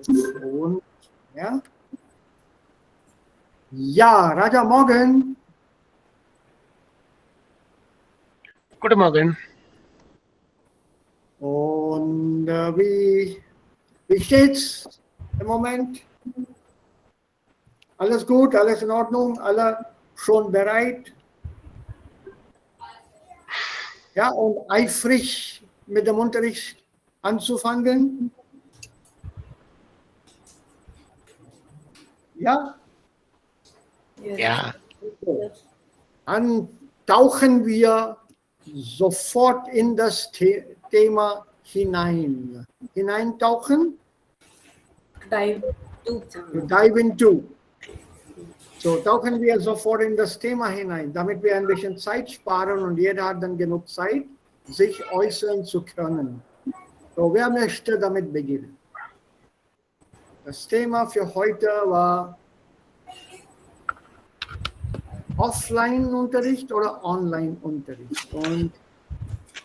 Und, ja. Ja, Raja, morgen. Guten Morgen. Und wie steht's im Moment? Alles gut, alles in Ordnung, alle schon bereit? Ja, und eifrig mit dem Unterricht anzufangen? Ja? Ja. Dann tauchen wir sofort in das Thema hinein. Hineintauchen? Dive Dive into. So, tauchen wir sofort in das Thema hinein, damit wir ein bisschen Zeit sparen und jeder hat dann genug Zeit, sich äußern zu können. So, wer möchte damit beginnen? Das Thema für heute war Offline-Unterricht oder Online-Unterricht und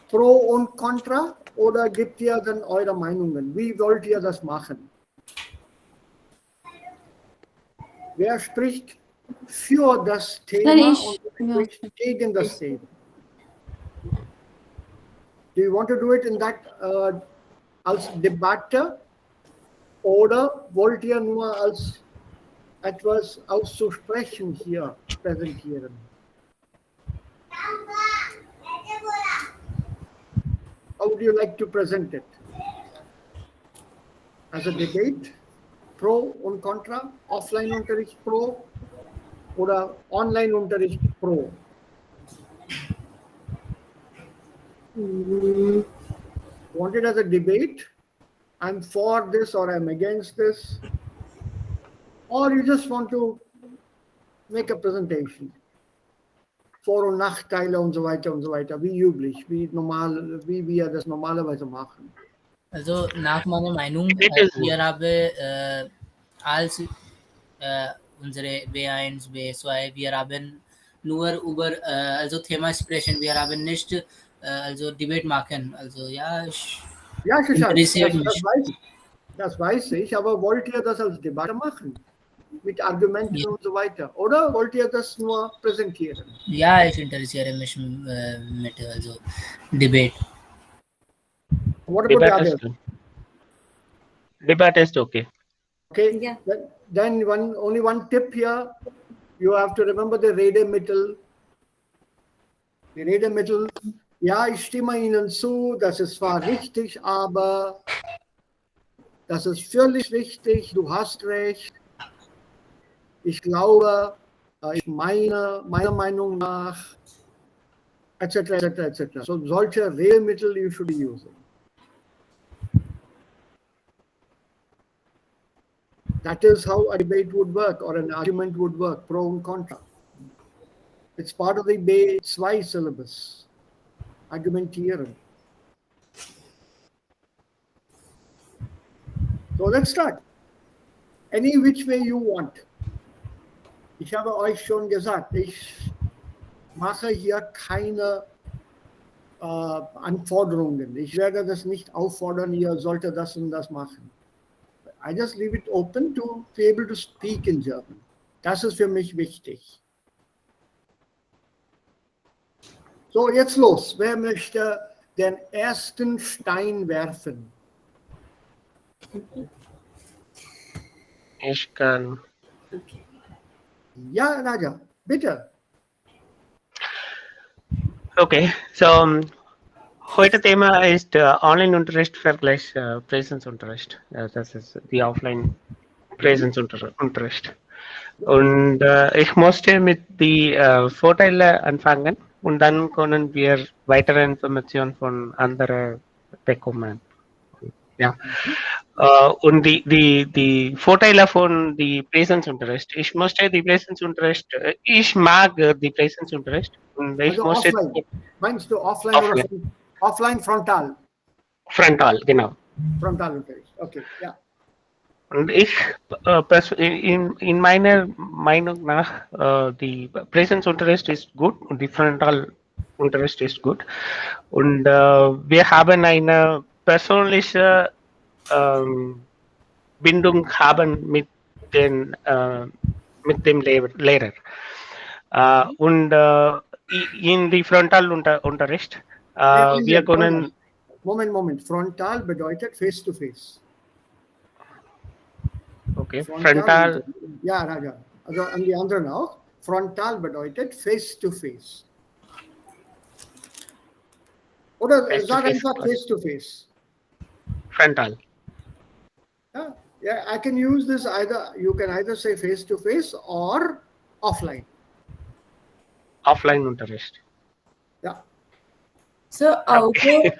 Pro und Contra, oder gebt ihr dann eure Meinungen? Wie wollt ihr das machen? Wer spricht für das Thema und wer spricht gegen das Thema? Do you want to do it in that als Debatte oder wollt ihr nur als etwas auszusprechen hier präsentieren? How would you like to present it? As a debate? Pro und Contra? Offline-Unterricht pro oder Online-Unterricht pro? Want it as a debate? I'm for this or I'm against this? Or you just want to make a presentation? Vor- und Nachteile und so weiter, wie üblich, wie wir das normalerweise machen. Also nach meiner Meinung, wir haben als unsere B1, B2, wir haben nur über also Thema sprechen, wir haben nicht also Debate machen. Also ja, interessiert mich. Das weiß ich, aber wollt ihr das als Debatte machen? Mit Argumenten und so weiter? Oder wollt ihr das nur präsentieren? Ja, ich interessiere mich mit also Debate. What about the others? Debate is okay. Okay, Yeah. then only one tip here. You have to remember the Redemittel. Die Redemittel, ja, ich stimme Ihnen zu, das ist zwar richtig, aber das ist völlig richtig, du hast recht. Ich glaube, ich meine, meiner Meinung nach, etc. So solche Redemittel you should be using. That is how a debate would work or an argument would work, pro and contra. It's part of the B2 syllabus, argumentieren. So let's start. Any which way you want. Ich habe euch schon gesagt, ich mache hier keine Anforderungen. Ich werde das nicht auffordern, ihr solltet das und das machen. I just leave it open to be able to speak in German. Das ist für mich wichtig. So, jetzt los. Wer möchte den ersten Stein werfen? Ich kann. Ja, Raja, bitte. Okay, so heute Thema ist Online-Unterricht vergleich Präsenzunterricht. Das ist die Offline-Präsenzunterricht. Und ich musste mit die Vorteile anfangen und dann können wir weitere Informationen von anderen bekommen. Ja. Und die Vorteile von die Präsenzunterricht. Ich musste die Präsenzunterricht, ich mag die Präsenzunterricht. Und ich Also musste. offline. Meinst du offline oder offline frontal? Frontal, genau. Frontalunterricht, okay, ja. Und ich, in meiner Meinung nach, die Präsenzunterricht ist gut und die Frontalunterricht ist gut. Und wir haben eine persönliche Bindung haben mit dem Lehrer. Und in die Frontalunterricht, wir können... Moment. Frontal bedeutet face to face. Okay, frontal. Ja, Raja. Also an die anderen auch. Frontal bedeutet face to face. Oder sag einfach face to face. Frontal. Yeah, I can use this either. You can either say face to face or offline. Offline Unterricht. Yeah. So, Auge,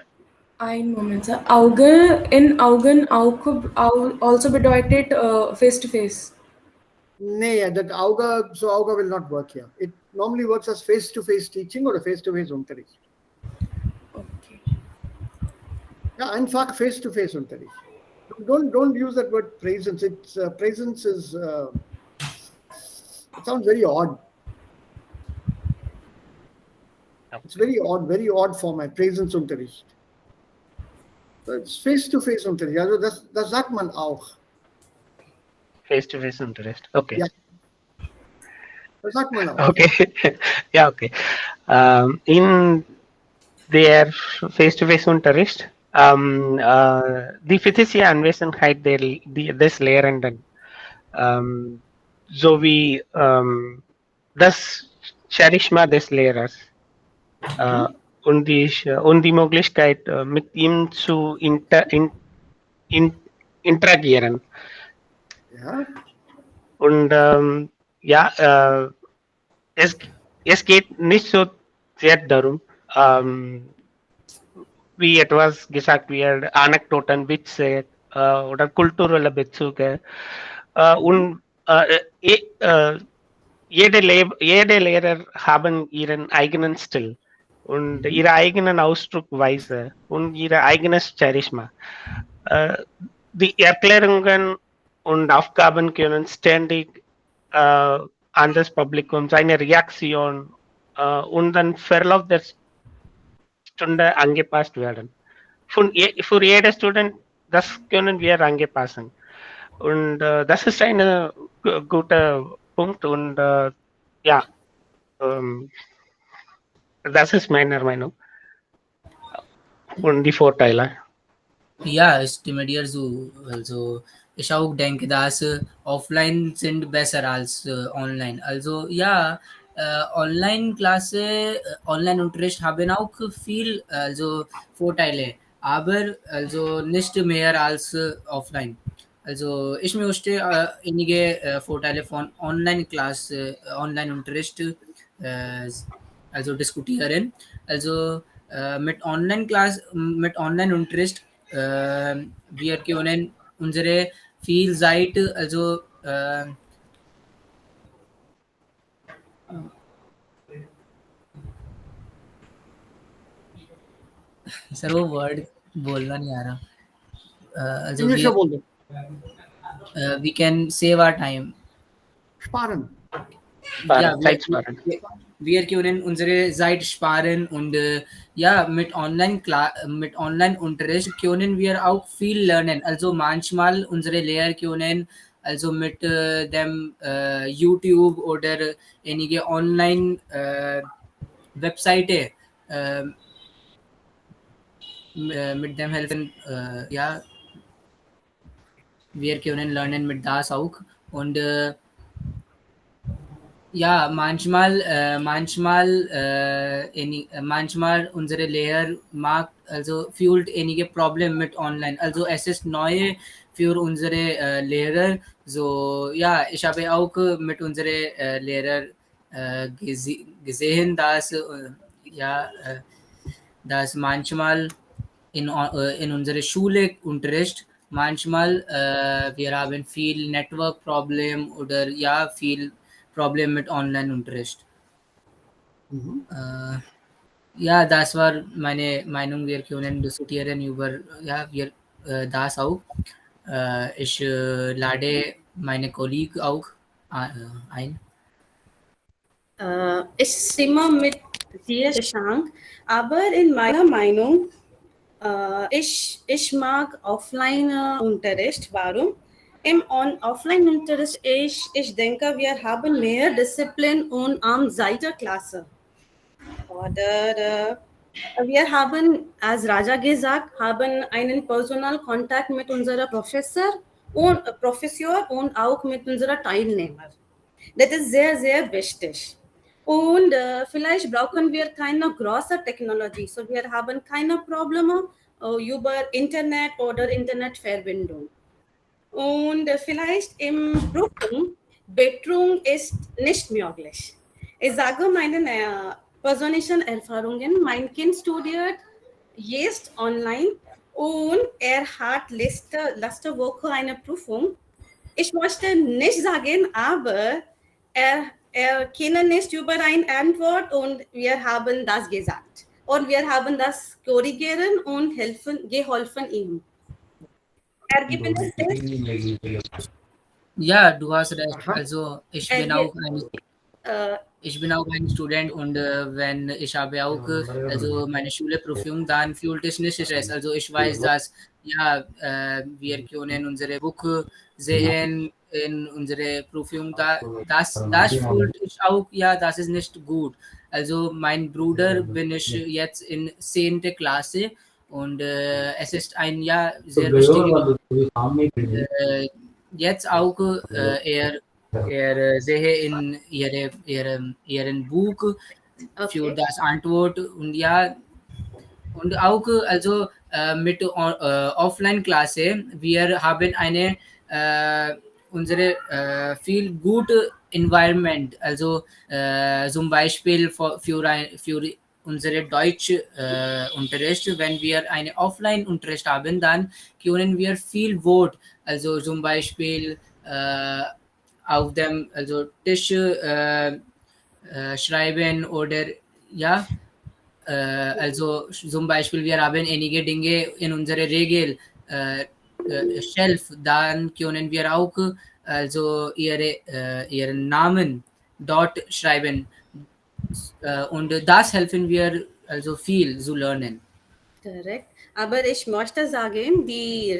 ein Moment, sir. Auge in Augen also bedeutet face to face. Nee, that Auge will not work here. It normally works as face to face teaching or a face to face Unterricht. Okay. Yeah, einfach face to face Unterricht. Don't use that word presence. It's presence is it sounds very odd. It's very odd format. Presence Unterricht. So it's face to face Unterricht. Also das sagt man auch. Face to face Unterricht. Okay. Ja. Das sagt man auch. Okay. Ja, okay. In der face to face Unterricht, die physische Anwesenheit des Lehrenden sowie das Charisma des Lehrers und die Möglichkeit, mit ihm zu interagieren. Ja. Und es geht nicht so sehr darum, wie etwas gesagt wird, Anekdoten, Witze oder kulturelle Bezüge. Und jede Lehrer haben ihren eigenen Stil und ihre eigenen Ausdruckweise und ihr eigenes Charisma. Die Erklärungen und Aufgaben können ständig an das Publikum seine Reaktion und den Verlauf der Stunde angepasst werden. Für jeden Student, das können wir anpassen. Und das ist ein guter Punkt und das ist meine Meinung. Und die Vorteile. Ja, ich stimme dir zu. Also ich auch denke, dass offline sind besser als online. Also ja, Online-Klasse, Online-Unterricht haben auch viel Vorteile, aber also nicht mehr als offline. Also ich möchte einige Vorteile von Online-Klasse, Online-Unterricht diskutieren. Also mit Online-Unterricht wir können unsere viel Zeit sir वो word बोलना नहीं आ रहा we can save our time. Sparen. Ja, wir können unsere Zeit sparen und mit Online-Unterricht können wir auch viel lernen. Also manchmal unsere Lehrer können also mit dem YouTube oder einige Online-Webseite mit dem helfen. Wir können lernen mit das auch und manchmal unsere Lehrer fühlt einige Probleme mit online. Also es ist neu für unsere Lehrer. So ja, ich habe auch mit unsere Lehrer gesehen, dass manchmal in unserer Schule Unterricht manchmal wir haben viel Network-Problem oder viel Problem mit Online-Unterricht. Das war meine Meinung. Wir können diskutieren über das auch. Ich lade meine Kollegen auch ein. Ich stimme mit dir, Shashank, aber in meiner Meinung, ich mag Offline-Unterricht. Warum? Im on Offline-Unterricht, ich denke, wir haben mehr Disziplin und am Seiterklasse. Oder wir haben, als Raja gesagt, haben einen Personalkontakt mit unserem Professor und auch mit unseren Teilnehmern. Das ist sehr, sehr wichtig. Und vielleicht brauchen wir keine große Technologie. So wir haben keine Probleme über Internet oder Internetverbindung. Und vielleicht im Prüfung, Betrug ist nicht möglich. Ich sage meine persönlichen Erfahrungen. Mein Kind studiert jetzt online und hat letzte Woche eine Prüfung. Ich möchte nicht sagen, aber er kennt nicht über eine Antwort und wir haben das gesagt. Und wir haben das korrigieren und geholfen ihm. Ergebnis ist, Ja, du hast recht. Aha. Also ich bin auch ein Student und wenn ich habe auch also meine Schule Prüfung, dann fühlt es nicht Stress. Also ich weiß, dass ja wir können unsere Buch sehen in unsere Prüfung. Das fühlt ich auch, ja, das ist nicht gut. Also mein Bruder bin ich jetzt in 10. Klasse und es ist ein ja sehr wichtiges jetzt auch er sehe in ihren Buch für das Antwort und ja und auch also mit Offline-Klasse wir haben eine unsere viel gute Environment, also zum Beispiel für unsere Deutsch Unterricht, wenn wir eine Offline-Unterricht haben, dann können wir viel Wort, also zum Beispiel auf dem also Tisch schreiben oder ja also zum Beispiel wir haben einige Dinge in unserer Regel Shelf, dann können wir auch also ihren Namen dort schreiben und das helfen wir also viel zu lernen. korrekt. Aber ich möchte sagen, die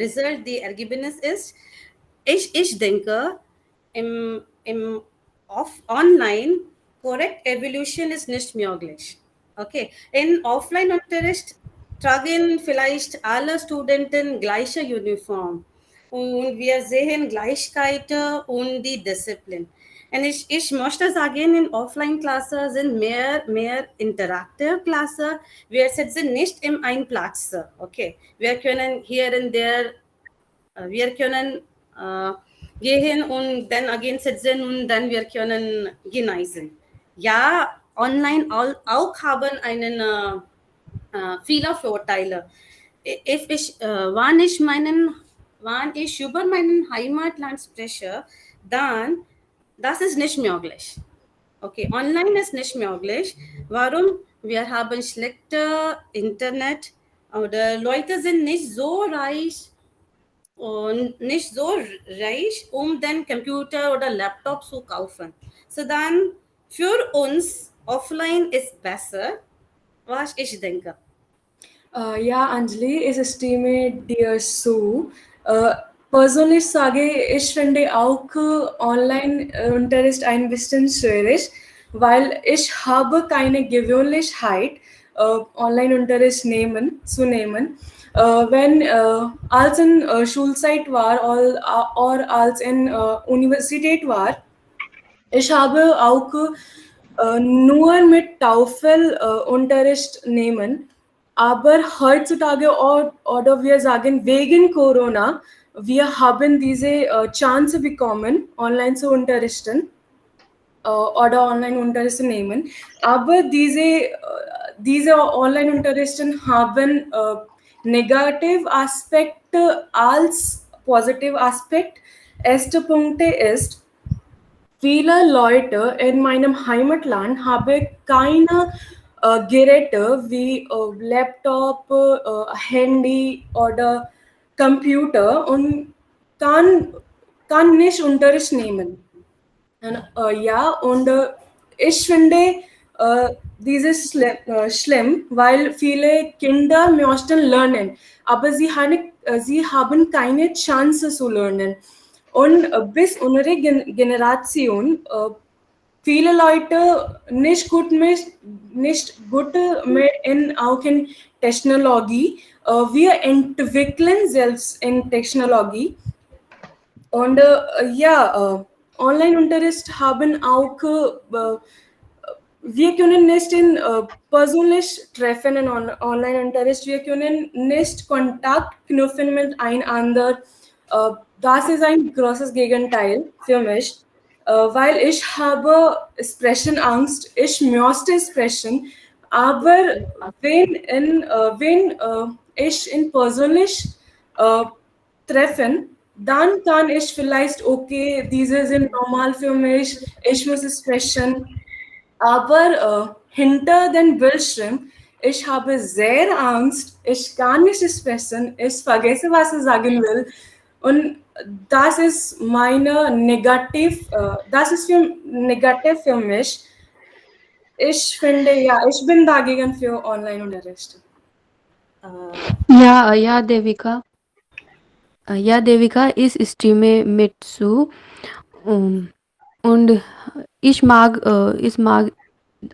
Ergebnis ist, ich denke, im Online korrekt Evolution ist nicht möglich. Okay, in Offline-Unterricht tragen vielleicht alle Studenten gleiche Uniform und wir sehen Gleichheit und die Disziplin. Und ich möchte sagen, in Offline-Klasse sind mehr interaktive Klasse. Wir sitzen nicht in einem Platz. Okay, wir können hier und der, wir können gehen und dann again sitzen und dann wir können genießen. Ja, online auch haben einen viele Vorteile. Wenn ich über meinen Heimatland spreche, dann das ist nicht möglich. Okay, online ist nicht möglich. Warum? Wir haben schlechte Internet oder Leute sind nicht so reich und nicht so reich, um den Computer oder Laptop zu kaufen. So dann für uns offline ist besser, was ich denke. Ja, Anjali, ich stimme dir zu. Persönlich sage ich finde auch Online-Unterricht ein bisschen schwierig, weil ich habe keine Gewöhnlichkeit, Online-Unterricht zu nehmen. Wenn als in Schulzeit war oder als in Universität war, ich habe auch nur mit Taufel Unterricht nehmen. Aber heutzutage oder wir sagen wegen Corona, wir haben diese Chance bekommen, online zu unterrichten oder Online-Unterricht zu nehmen. Aber diese Online-Unterrichten haben negative Aspekte als positive Aspekt. Erster Punkt ist, viele Leute in meinem Heimatland haben keine Geräte wie Laptop, Handy oder Computer und kann nicht Unterricht nehmen. Und, ich finde dieses schlimm, weil viele Kinder möchten lernen, aber sie haben keine Chance zu lernen. Und bis unsere Generation viele Leute nicht gut in auch in Technologie. Wir entwickeln selbst in Technologie. Und Online-Unterricht haben auch wir können nicht in persönlich treffen in Online-Unterricht. Wir können nicht Kontakt knüpfen mit einander. Das ist ein großes Gegenteil für mich, weil ich habe Sprechen-Angst. Ich möchte sprechen, aber wenn ich in persönlich treffen, dann kann ich vielleicht, okay, diese sind normal für mich, ich muss sprechen. Aber hinter den Bildschirm, ich habe sehr Angst, ich kann nicht sprechen, ich vergesse, was ich sagen will. Und das ist das ist negativ für mich. Ich finde, ja, ich bin dagegen für Online-Unterricht. Ja, Devika. Ja, Devika, ich stimme mit zu. Und ich mag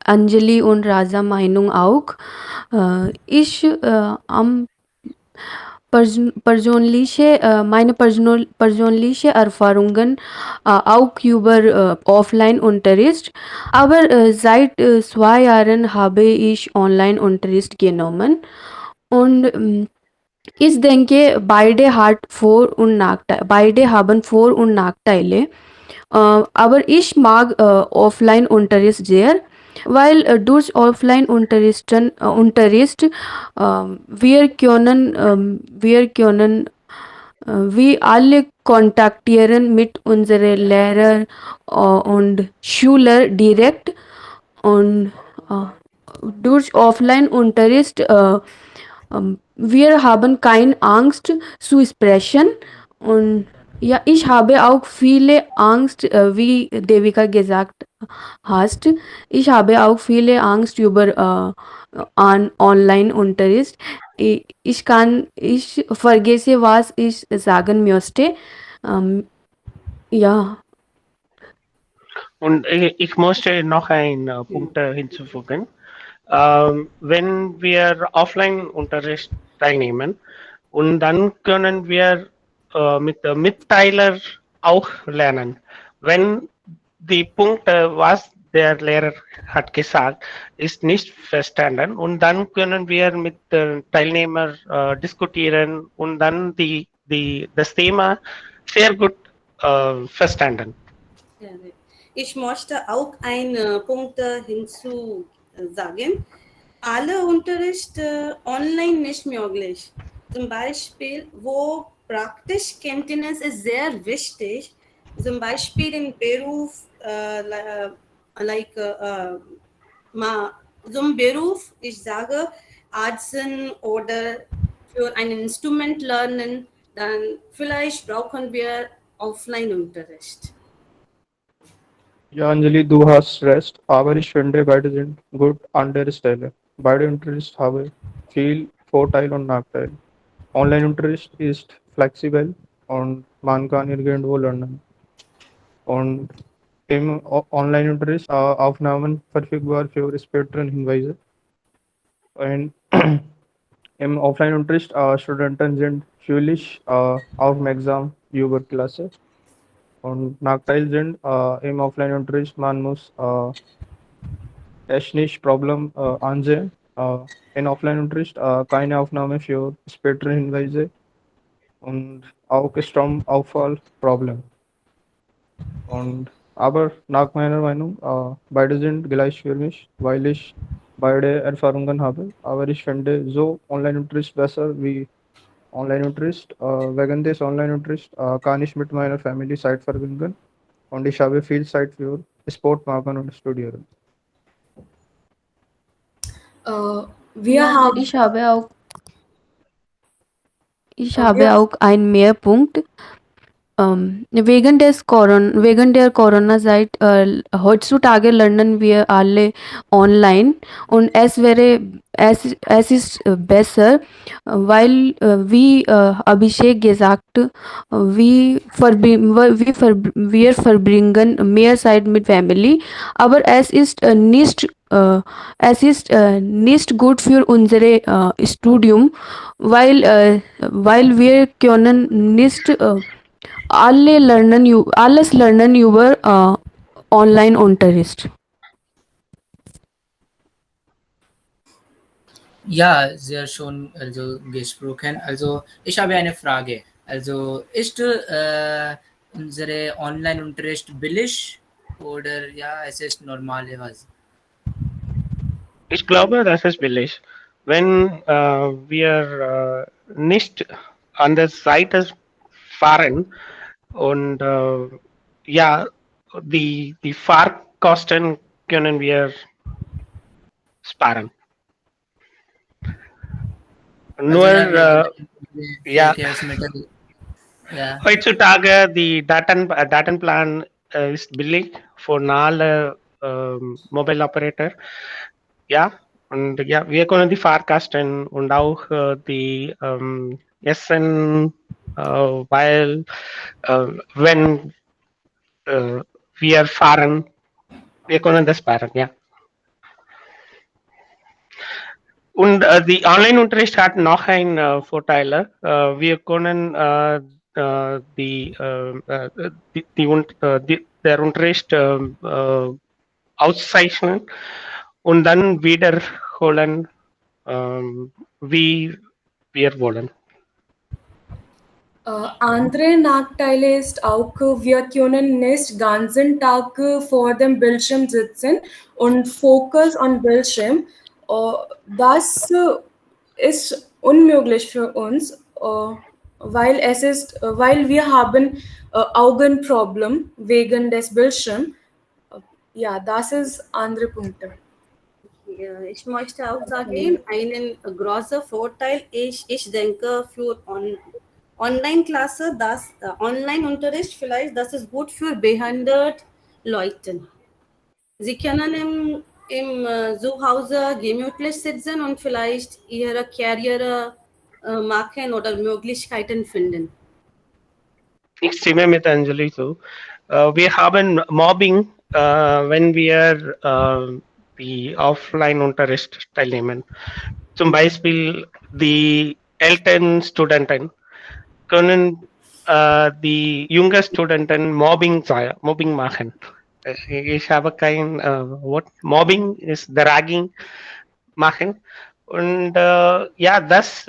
Anjali und Raja Meinung auch. Ich am meine persönliche Erfahrungen auch über Offline-Unterricht. Aber seit 2 Jahren habe ich Online-Unterricht genommen. Und ich denke, beide haben Vor- und Nachteile. Aber ich mag Offline-Unterricht sehr, weil durch Offline-Unterricht wir können wir alle kontaktieren mit unseren Lehrer und Schüler direkt. Und durch Offline-Unterricht wir haben keine Angst zu sprechen. Und ja, ich habe auch viele Angst, wie Devika gesagt hast. Ich habe auch viele Angst über Online-Unterricht. Ich vergesse, was ich sagen möchte. Ja. Und ich möchte noch einen Punkt hinzufügen. Wenn wir Offline-Unterricht teilnehmen und dann können wir mit dem Mitteiler auch lernen. Wenn die Punkte, was der Lehrer hat gesagt, ist nicht verstanden und dann können wir mit den Teilnehmern diskutieren und dann das Thema sehr gut verstanden. Ja, ich möchte auch einen Punkt hinzusagen. Alle Unterricht online nicht möglich. Zum Beispiel, wo praktisch Kenntnis ist sehr wichtig. Zum Beispiel im Beruf, zum Beruf, ich sage, Arzen oder für ein Instrument lernen, dann vielleicht brauchen wir Offline-Unterricht. Ja, Anjali, du hast recht, aber ich finde, beide sind gut an der Stelle. Beide Unterricht haben viel Vorteil und Nachteil. Online-Unterricht ist flexibel und man kann irgendwo lernen. Und im Online-Unterricht Aufnahmen verfügbar für spätere Hinweise. Und im Offline-Unterricht Studenten sind schuldig aufmerksam über Klasse. Und Nachteil sind im Offline-Unterricht, man muss technisch Problem ansehen. In Offline-Unterricht keine Aufnahme für spätere Hinweise und auch Stromausfall-Problem. Aber nach meiner Meinung, beide sind gleich für mich, weil ich beide Erfahrungen habe. Aber ich finde so Online-Unterricht besser wie Online-Unterricht. Wegen des Online-Unterricht kann ich mit meiner Family Zeit verbringen und ich habe viel Zeit für Sport machen und studieren. Ich habe auch einen Mehrpunkt. wegen der Corona-Zeit heutzutage lernen wir alle online und es ist besser, weil wie Abhishek gesagt, wir verbringen mehr Zeit mit Family, aber es ist nicht gut für unser Studium, weil wir können nicht alles lernen über Online-Unterricht. Ja, sehr schön also gesprochen. Also ich habe eine Frage. Also ist unsere Online-Unterricht billig oder ja, es ist normale was? Ich glaube, das ist billig. Wenn wir nicht an der Seite fahren und ja, die Fahrkosten können wir sparen. Nur ja, Verkehrsmittel. Ja. heutzutage die Datenplan ist billig von alle Mobile Operator. Ja, und ja, wir können die Fahrkosten und auch die Essen, weil wenn wir fahren, wir können das sparen, ja. Und die Online-Unterricht hat noch einen Vorteil. Wir können der Unterricht auszeichnen und dann wiederholen, wie wir wollen. Andere Nachteile ist auch, wir können nicht ganzen Tag vor dem Bildschirm sitzen und Fokus on Bildschirm. Das ist unmöglich für uns, weil wir haben Augenproblem wegen des Bildschirms. Ja, das ist andere Punkte. Ja, ich möchte auch sagen, einen großen Vorteil ich denke für Online-Klasse, dass Online-Unterricht vielleicht, das ist gut für behinderte Leute. Sie können im Zuhause gemütlich sitzen und vielleicht ihre Karriere machen oder Möglichkeiten finden. Ich stimme mit Anjali zu. Wir haben Mobbing, wenn wir die Offline-Unterricht teilnehmen. Zum Beispiel die älteren Studenten können die jungen Studenten Mobbing machen. Ich habe kein Wort. Mobbing ist Ragging machen. Und ja, das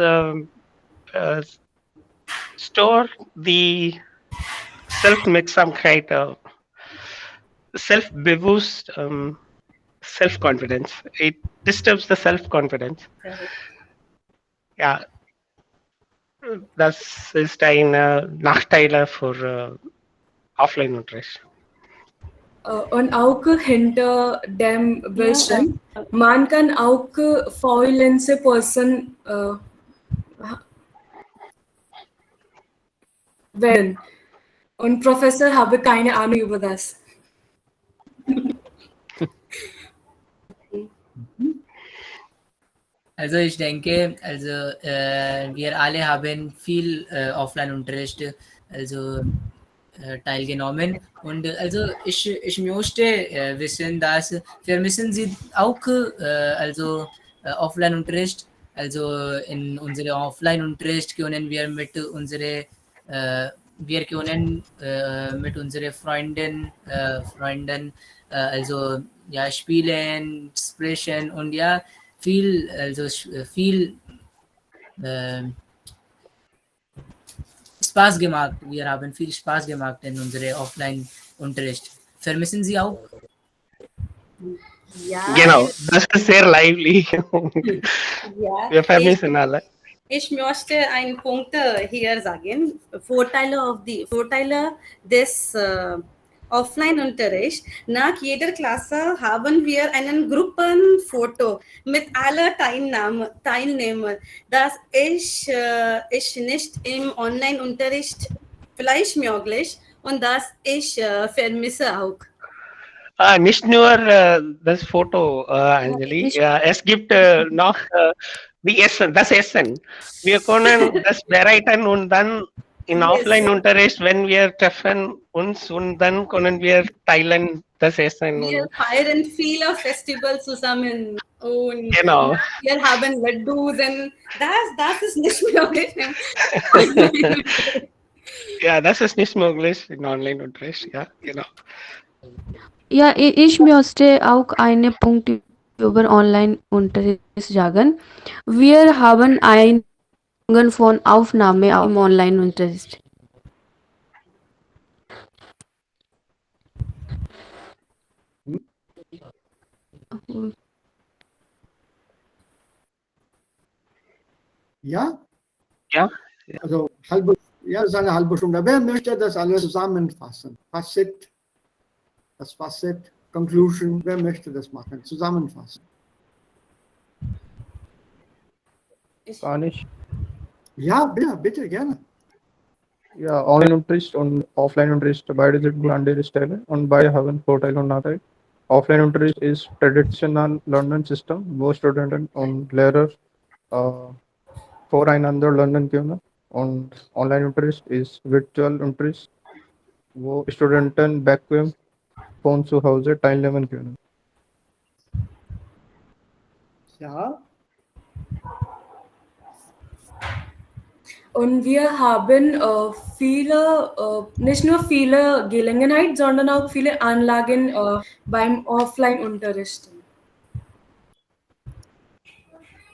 store die Selbstwirksamkeit, self-bewusst, self-confidence. It disturbs the self-confidence. Ja, das ist ein Nachteil für Offline-Unterricht. Und auch hinter dem Bildschirm, man kann auch faulence Person werden. Und Professor habe keine Ahnung über das. Also ich denke, also wir alle haben viel Offline-Unterricht also teilgenommen und also ich möchte wissen, dass vermissen Sie auch also Offline-Unterricht, also in unserem Offline-Unterricht können wir mit unseren Freunden also ja spielen, sprechen und ja viel Spaß gemacht. Wir haben viel Spaß gemacht in unserem Offline-Unterricht. Vermissen Sie auch? Ja, Genau, das ist sehr lively. ja. Wir vermissen alle. Ich möchte einen Punkt hier sagen. Vorteile des Offline-Unterricht. Nach jeder Klasse haben wir einen Gruppenfoto mit allen Teilnehmern, das ich nicht im Online-Unterricht vielleicht möglich und das ich vermisse auch. Nicht nur das Foto, Anjali. Ja, es gibt noch das Essen. Wir können das bereiten und dann in Yes. Offline-Unterricht, wenn wir treffen uns und dann können wir teilen das Essen. Wir feiern viele Festivals zusammen und Genau. wir haben Laddus und das ist nicht möglich. Ja, das ist nicht möglich in Online-Unterricht. Ja, genau. Ja, ich möchte auch einen Punkt über Online-Unterricht sagen. Wir haben eine von Aufnahme im Online-Unterricht. Ja? Ja. Also das ist eine halbe Stunde. Wer möchte das alles zusammenfassen? Das Fazit, Conclusion, wer möchte das machen? Zusammenfassen. Gar nicht. Ja, bitte, gerne. Ja, Online-Unterricht und Offline-Unterricht, beide sind gut an der Stelle und beide haben Vorteile und Nachteile. Offline-Unterricht ist traditional Learning System, wo Studenten und Lehrer voreinander lernen können. Und Online-Unterricht ist Virtual Unterricht, wo Studenten bequem von zu Hause teilnehmen können. Ja. Und wir haben nicht nur viele Gelegenheiten, sondern auch viele Anlagen beim Offline-Unterricht.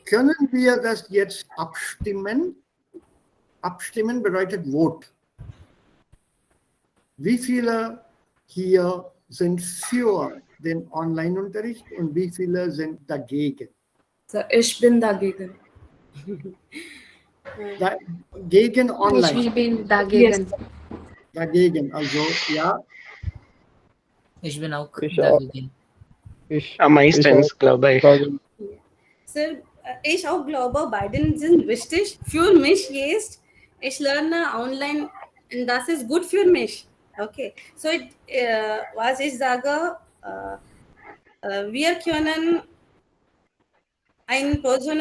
Können wir das jetzt abstimmen? Abstimmen bedeutet Vote. Wie viele hier sind für den Online-Unterricht und wie viele sind dagegen? So, ich bin dagegen. Gegen Online. Ich bin dagegen. Dagegen, also ja. Ich bin auch Ich auch. dagegen. Meistens, glaube ich. Sir, ich auch glaube, beide sind wichtig. Für mich jetzt, ich lerne online und das ist gut für mich. Okay, so was ich sage, wir können eine Person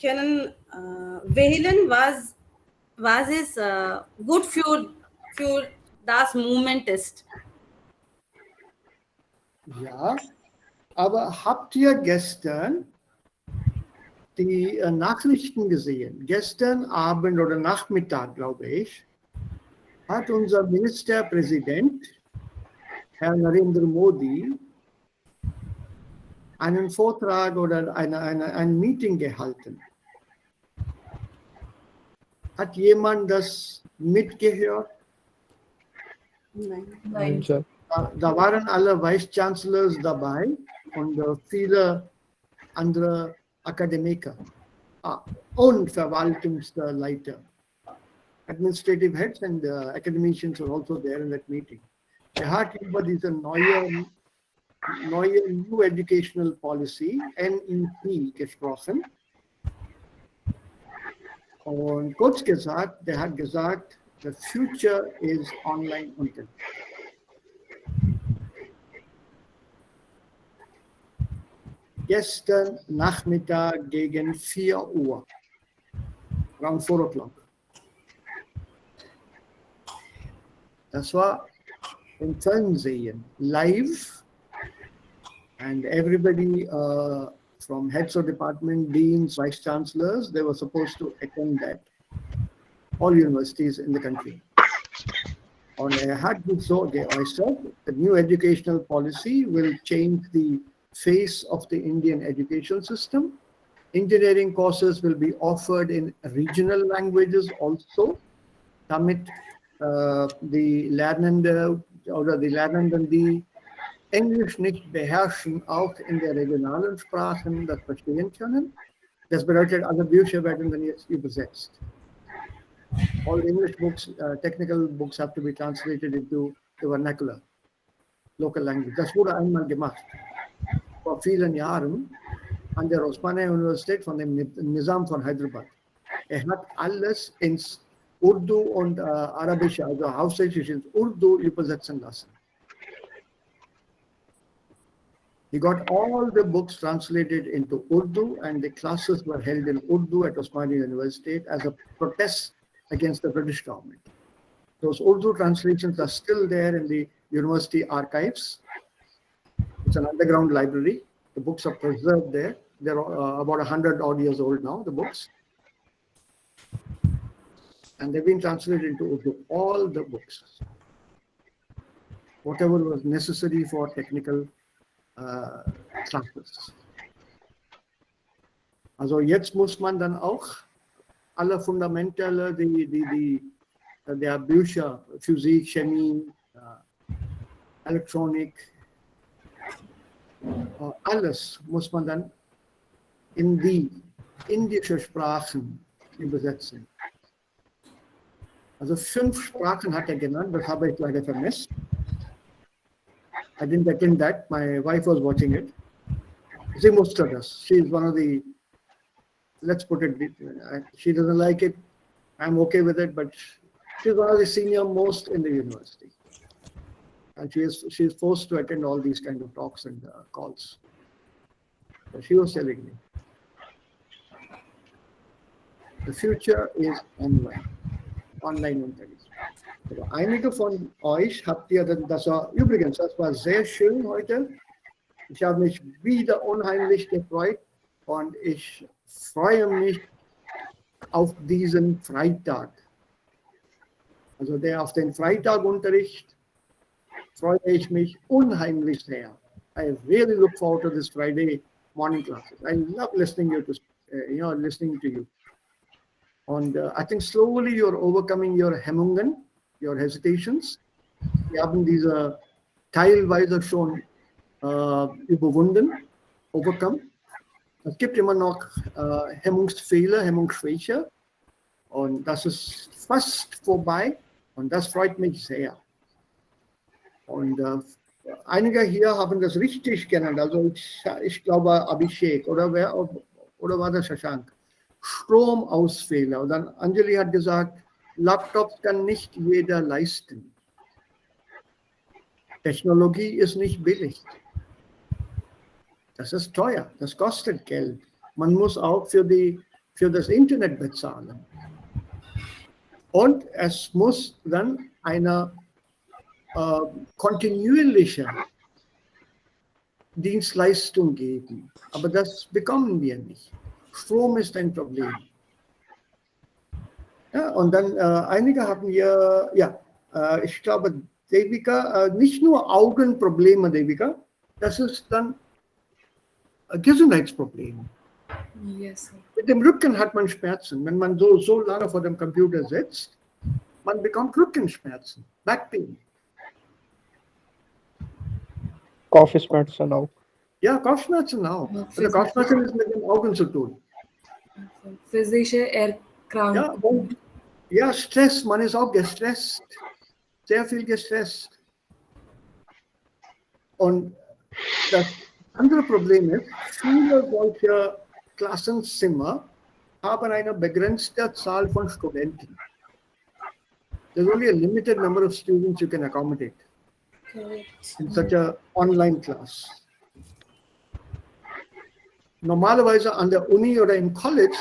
können wählen, was ist gut für das Moment ist. Ja, aber habt ihr gestern die Nachrichten gesehen? Gestern Abend oder Nachmittag, glaube ich, hat unser Ministerpräsident, Herr Narendra Modi, einen Vortrag oder ein Meeting gehalten. Hat jemand das mitgehört? Nein. Da waren alle Vice-Chancellors dabei und viele andere Akademiker und Verwaltungsleiter. Administrative heads and academicians were also there in that meeting. Er hat über diese neue New Educational Policy, NEP, gesprochen. Und kurz gesagt, der hat gesagt, the future is online Unterricht. Gestern Nachmittag gegen 4 Uhr, around 4 o'clock. Das war im Fernsehen, live, and everybody from heads of department, deans, vice chancellors, they were supposed to attend that. All universities in the country. On a had so I said the new educational policy will change the face of the Indian education system. Engineering courses will be offered in regional languages also, damit die Lernenden oder die Lernenden, die Englisch nicht beherrschen, auch in der regionalen Sprachen das verstehen können. Das bedeutet, alle Bücher werden dann jetzt übersetzt. All English books, technical books have to be translated into the vernacular, local language. Das wurde einmal gemacht, vor vielen Jahren, an der Osmania Universität von dem Nizam von Hyderabad. Er hat alles ins Urdu und Arabisch, also hauptsächlich in Urdu übersetzen lassen. He got all the books translated into Urdu, and the classes were held in Urdu at Osmania University as a protest against the British government. Those Urdu translations are still there in the university archives. It's an underground library. The books are preserved there. They're about 100 odd years old now, the books. And they've been translated into Urdu, all the books. Whatever was necessary for technical classes. Also jetzt muss man dann auch alle fundamentale, der Bücher, Physik, Chemie, Elektronik, alles muss man dann in die indische Sprachen übersetzen. Also 5 Sprachen hat er genannt, das habe ich leider vermisst. I didn't attend that. My wife was watching it. She musste das. She is one of the, let's put it, she doesn't like it. I'm okay with it, but she's one of the senior most in the university. And she is forced to attend all these kind of talks and calls. So she was telling me, the future is online Unterricht. Also einige von euch habt ihr, übrigens, das war sehr schön heute. Ich habe mich wieder unheimlich gefreut und ich freue mich auf diesen Freitag. Also auf den Freitagunterricht freue ich mich unheimlich sehr. I really look forward to this Friday morning classes. I love listening listening to you. And I think slowly you're overcoming your Hemmungen, your hesitations. Wir haben diese teilweise schon überwunden, overcome. Es gibt immer noch Hemmungsfehler, Hemmungsschwäche. Und das ist fast vorbei. Und das freut mich sehr. Und einige hier haben das richtig genannt. Also ich glaube Abhishek oder war das Shashank? Stromausfälle. Und dann Anjali hat gesagt, Laptops kann nicht jeder leisten. Technologie ist nicht billig. Das ist teuer, das kostet Geld. Man muss auch für das Internet bezahlen. Und es muss dann eine kontinuierliche Dienstleistung geben. Aber das bekommen wir nicht. Strom ist ein Problem. Ja, und dann einige haben hier, ich glaube, Devika, nicht nur Augenprobleme, Devika, das ist dann Gesundheitsproblem. Yes, sir. Mit dem Rücken hat man Schmerzen. Wenn man so lange vor dem Computer sitzt, man bekommt Rückenschmerzen, Backpain. Kopfschmerzen auch. Ja, Kopfschmerzen auch. Also Kopfschmerzen ist mit den Augen zu tun. Physische Erkrankung. Ja, Stress, man ist auch gestresst. Sehr viel gestresst. Und das andere Problem ist, viele solcher Klassenzimmer haben eine begrenzte Zahl von Studenten. There's only a limited number of students you can accommodate in such a online class. Normalerweise an der Uni oder im College,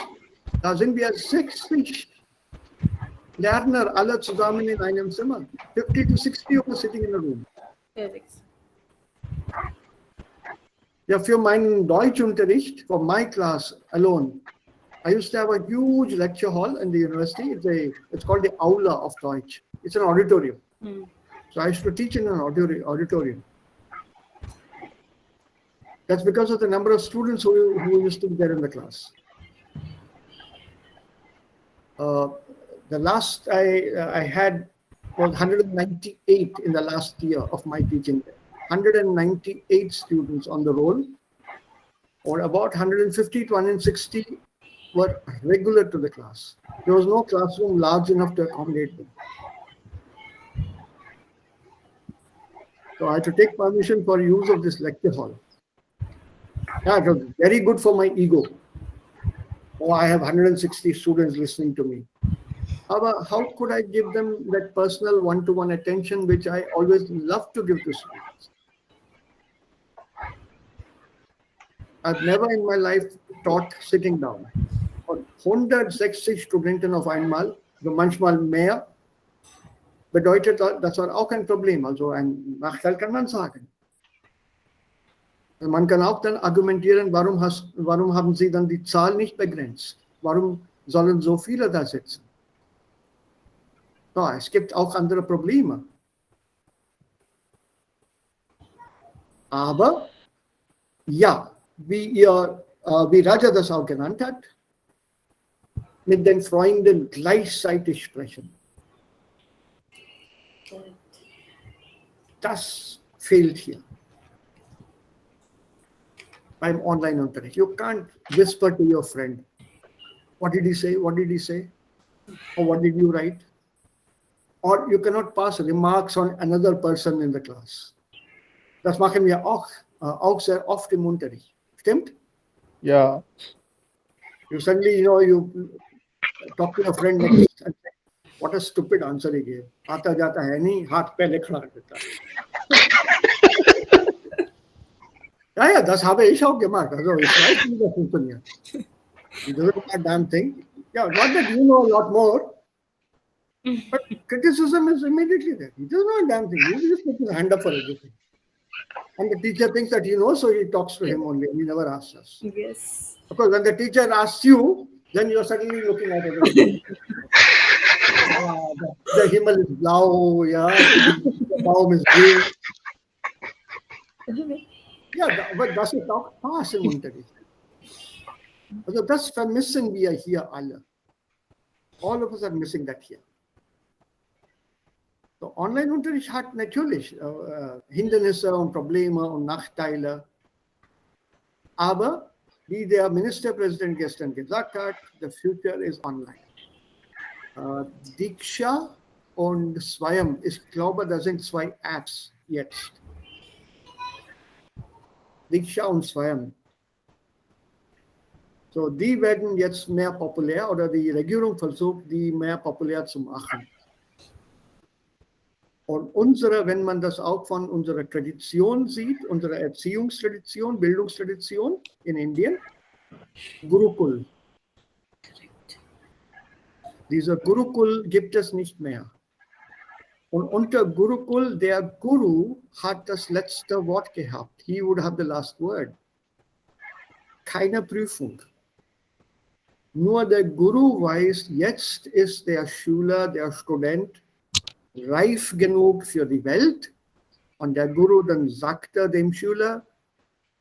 da sind wir 60 Lerner alle zusammen in einem Zimmer. 50 to 60 of us sitting in a room. Ja, für meinen Deutschunterricht, for my class alone, I used to have a huge lecture hall in the university. It's called the Aula of Deutsch. It's an auditorium. So I used to teach in an auditorium. That's because of the number of students who used to be there in the class. The last I had was 198 in the last year of my teaching there. 198 students on the roll, or about 150 to 160 were regular to the class. There was no classroom large enough to accommodate them. So I had to take permission for use of this lecture hall. Yeah, it was very good for my ego. Oh, I have 160 students listening to me. How could I give them that personal one-to-one attention which I always love to give to students? I've never in my life taught sitting down. Und 160 Studenten auf einmal, so manchmal mehr, bedeutet, das war auch ein Problem. Also ein Nachteil kann man sagen. Man kann auch dann argumentieren, warum haben Sie dann die Zahl nicht begrenzt? Warum sollen so viele da sitzen? Ja, es gibt auch andere Probleme. Aber ja, wie Raja das auch genannt hat, mit den Freunden gleichzeitig sprechen. Das fehlt hier beim Online-Unterricht. You can't whisper to your friend, what did he say? What did he say? Or what did you write? Or you cannot pass remarks on another person in the class. Das machen wir auch sehr oft im Unterricht. Stimmt? Yeah. You suddenly, you talk to your friend next and say, what a stupid answer he gave. आता जाता है नहीं, हाथ पहले खड़ा देता है. Ja, das habe ich auch gemacht. Also ich weiß, wie das funktioniert. You don't know a damn thing. Yeah, not that you know a lot more, but criticism is immediately there. He doesn't know a damn thing. He just puts his hand up for everything. And the teacher thinks that he knows, so he talks to him only. He never asks us. Yes. Because when the teacher asks you, then you're suddenly looking at everything. The Himal is blau, yeah. The Baum is green. Ja, aber das ist auch Spaß im Unterricht. Also das vermissen wir hier alle. All of us are missing that here. So Online-Unterricht hat natürlich Hindernisse und Probleme und Nachteile. Aber wie der Ministerpräsident gestern gesagt hat, the future is online. Diksha und Swayam, ich glaube, das sind 2 Apps jetzt. Diksha und Swayam. So, die werden jetzt mehr populär oder die Regierung versucht, die mehr populär zu machen. Und wenn man das auch von unserer Tradition sieht, unserer Erziehungstradition, Bildungstradition in Indien, Gurukul. Dieser Gurukul gibt es nicht mehr. Und unter Gurukul, der Guru hat das letzte Wort gehabt. He would have the last word. Keine Prüfung. Nur der Guru weiß, jetzt ist der Schüler, der Student reif genug für die Welt. Und der Guru dann sagte dem Schüler,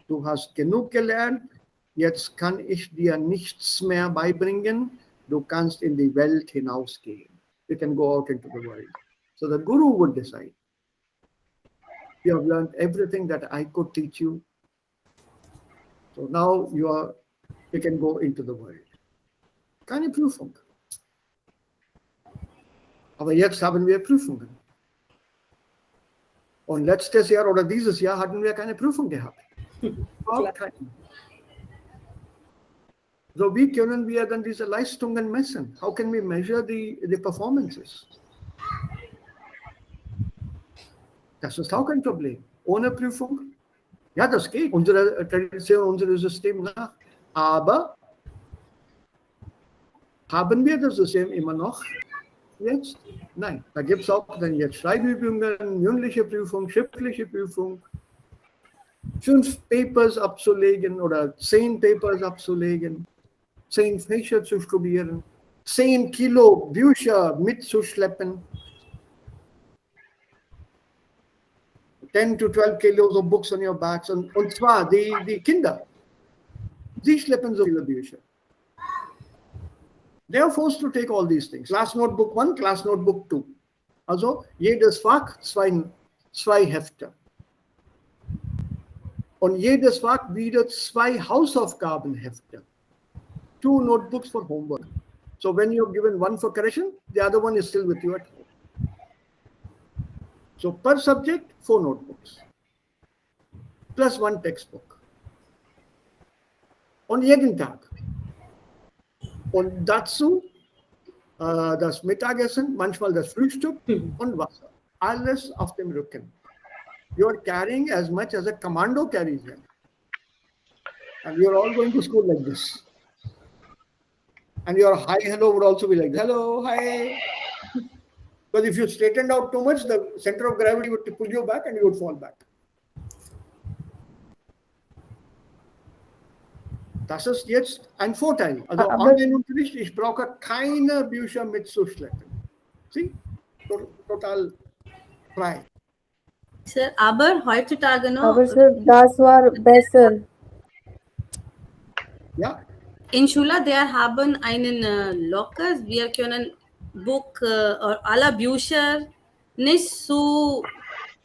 du hast genug gelernt, jetzt kann ich dir nichts mehr beibringen, du kannst in die Welt hinausgehen. You can go out into the world. So the Guru would decide. You have learned everything that I could teach you. So now you can go into the world. Keine Prüfung. Aber jetzt haben wir Prüfungen. Und letztes Jahr oder dieses Jahr hatten wir keine Prüfung gehabt. Überhaupt keine. So wie können wir dann diese Leistungen messen? How can we measure the performances? Das ist auch ein Problem. Ohne Prüfung? Ja, das geht. Unsere Tradition, unser System nach. Aber haben wir das System immer noch jetzt? Nein. Da gibt es auch dann jetzt Schreibübungen, mündliche Prüfung, schriftliche Prüfung. 5 Papers abzulegen oder 10 Papers abzulegen, 10 Fächer zu studieren, 10 Kilo Bücher mitzuschleppen. 10 to 12 kilos of books on your backs. Und zwar die Kinder. Sie schleppen so viele Bücher. They are forced to take all these things. Class Notebook 1, Class Notebook 2. Also jedes Fach 2 Hefte. Und jedes Fach wieder 2 Hausaufgabenhefte. 2 notebooks for homework. So when you're given one for correction, the other one is still with you at home. So per subject, 4 notebooks. Plus 1 textbook. Und jeden Tag. Und dazu das Mittagessen, manchmal das Frühstück und Wasser. Alles auf dem Rücken. You are carrying as much as a commando carries them. And you're all going to school like this. And your hi, hello would also be like, hello, hi. Because if you straightened out too much, the center of gravity would pull you back and you would fall back. Das ist jetzt ein Vorteil. Also Online-Unterricht, ich brauche keine Bücher mitzuschleppen. Sie? Total frei. Sir, aber heutzutage noch. Aber Sir, das war besser. Ja. In Schule, der haben einen Locker. Wir können Buch aller Bücher nicht so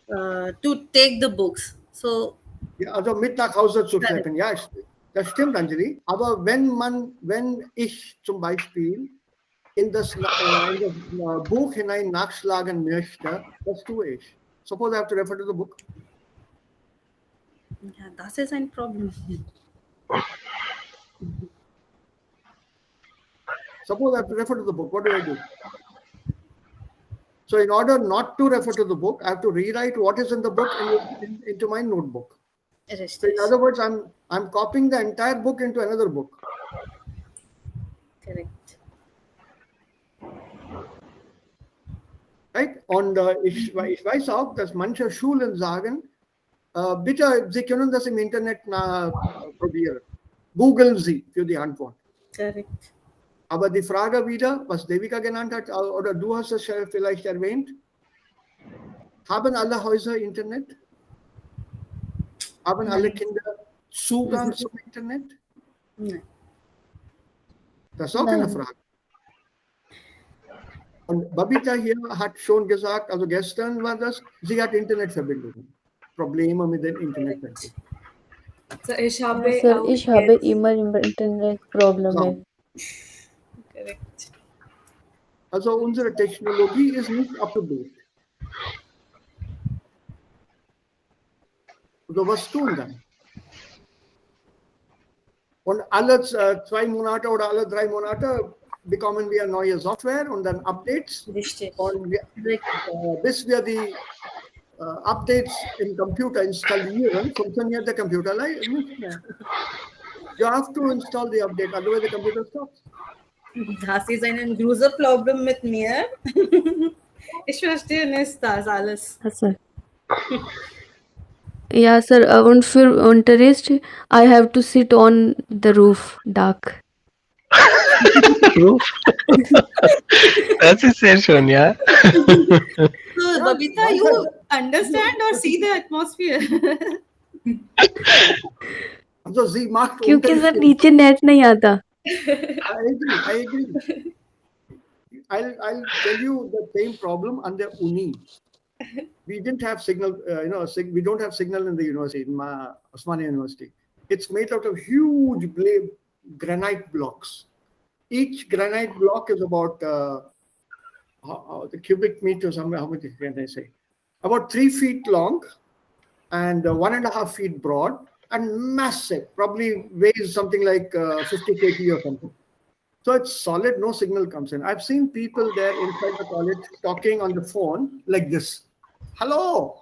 to take the books. So. Ja, also mit nach Hause zu schleppen. Ja, das stimmt, Anjali. Aber wenn ich zum Beispiel in das Buch hinein nachschlagen möchte, was tue ich? Suppose I have to refer to the book. Ja, das ist ein Problem. Suppose I have to refer to the book. What do I do? So in order not to refer to the book, I have to rewrite what is in the book into my notebook. So in other words, I'm copying the entire book into another book. Correct. Right? Und ich weiß auch, dass manche Schulen sagen, bitte, Sie können das im Internet probieren. Googeln Sie für die Antwort. Correct. Aber die Frage wieder, was Devika genannt hat, oder du hast es vielleicht erwähnt, haben alle Häuser Internet? Haben alle Kinder Zugang zum Internet? Nein. Das ist auch eine Frage. Und Babita hier hat schon gesagt, also gestern war das, sie hat Internetverbindungen. Probleme mit den Internetverbindungen. So, ich habe immer Internetprobleme. Correct. Also unsere Technologie ist nicht up to date. Also was tun dann? Und alle 2 Monate oder alle 3 Monate bekommen wir neue Software und dann Updates. Richtig. Und bis wir die Updates im Computer installieren, funktioniert der Computer nicht mehr. You have to install the update, otherwise the computer stops. Das ist ein großes Problem mit mir. Ich verstehe nicht das alles. Sir. Yeah, sir. Und für Unterricht, I have to sit on the roof, dark. Roof? Das ist sehr schön, ja. So, Babita, you understand or see the atmosphere? Also sie macht क्योंकि sir नीचे net नहीं आता. I agree. I'll tell you the same problem under Uni. We didn't have signal, we don't have signal in the university, in Osmania University. It's made out of huge granite blocks. Each granite block is about the cubic meters, how much can I say? About 3 feet long and 1.5 feet broad and massive, probably weighs something like 50 kg or something. So it's solid, no signal comes in. I've seen people there inside the college talking on the phone like this. Hello.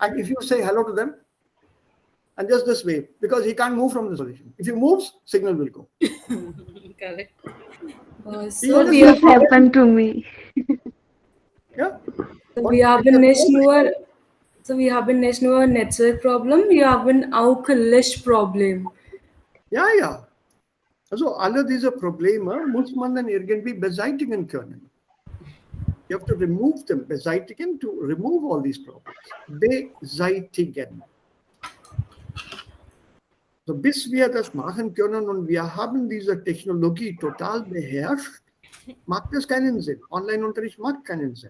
And if you say hello to them, and just this way, because he can't move from the position. If he moves, signal will go. Correct. So What happened to me? Yeah. we haben nicht nur ein Netzwerkproblem, wir haben auch ein Lichtproblem. Ja. Also alle diese Probleme muss man dann irgendwie beseitigen können. You have to remove them, beseitigen, to remove all these problems. Beseitigen. So, bis wir das machen können und wir haben diese Technologie total beherrscht, macht das keinen Sinn. Online-Unterricht macht keinen Sinn.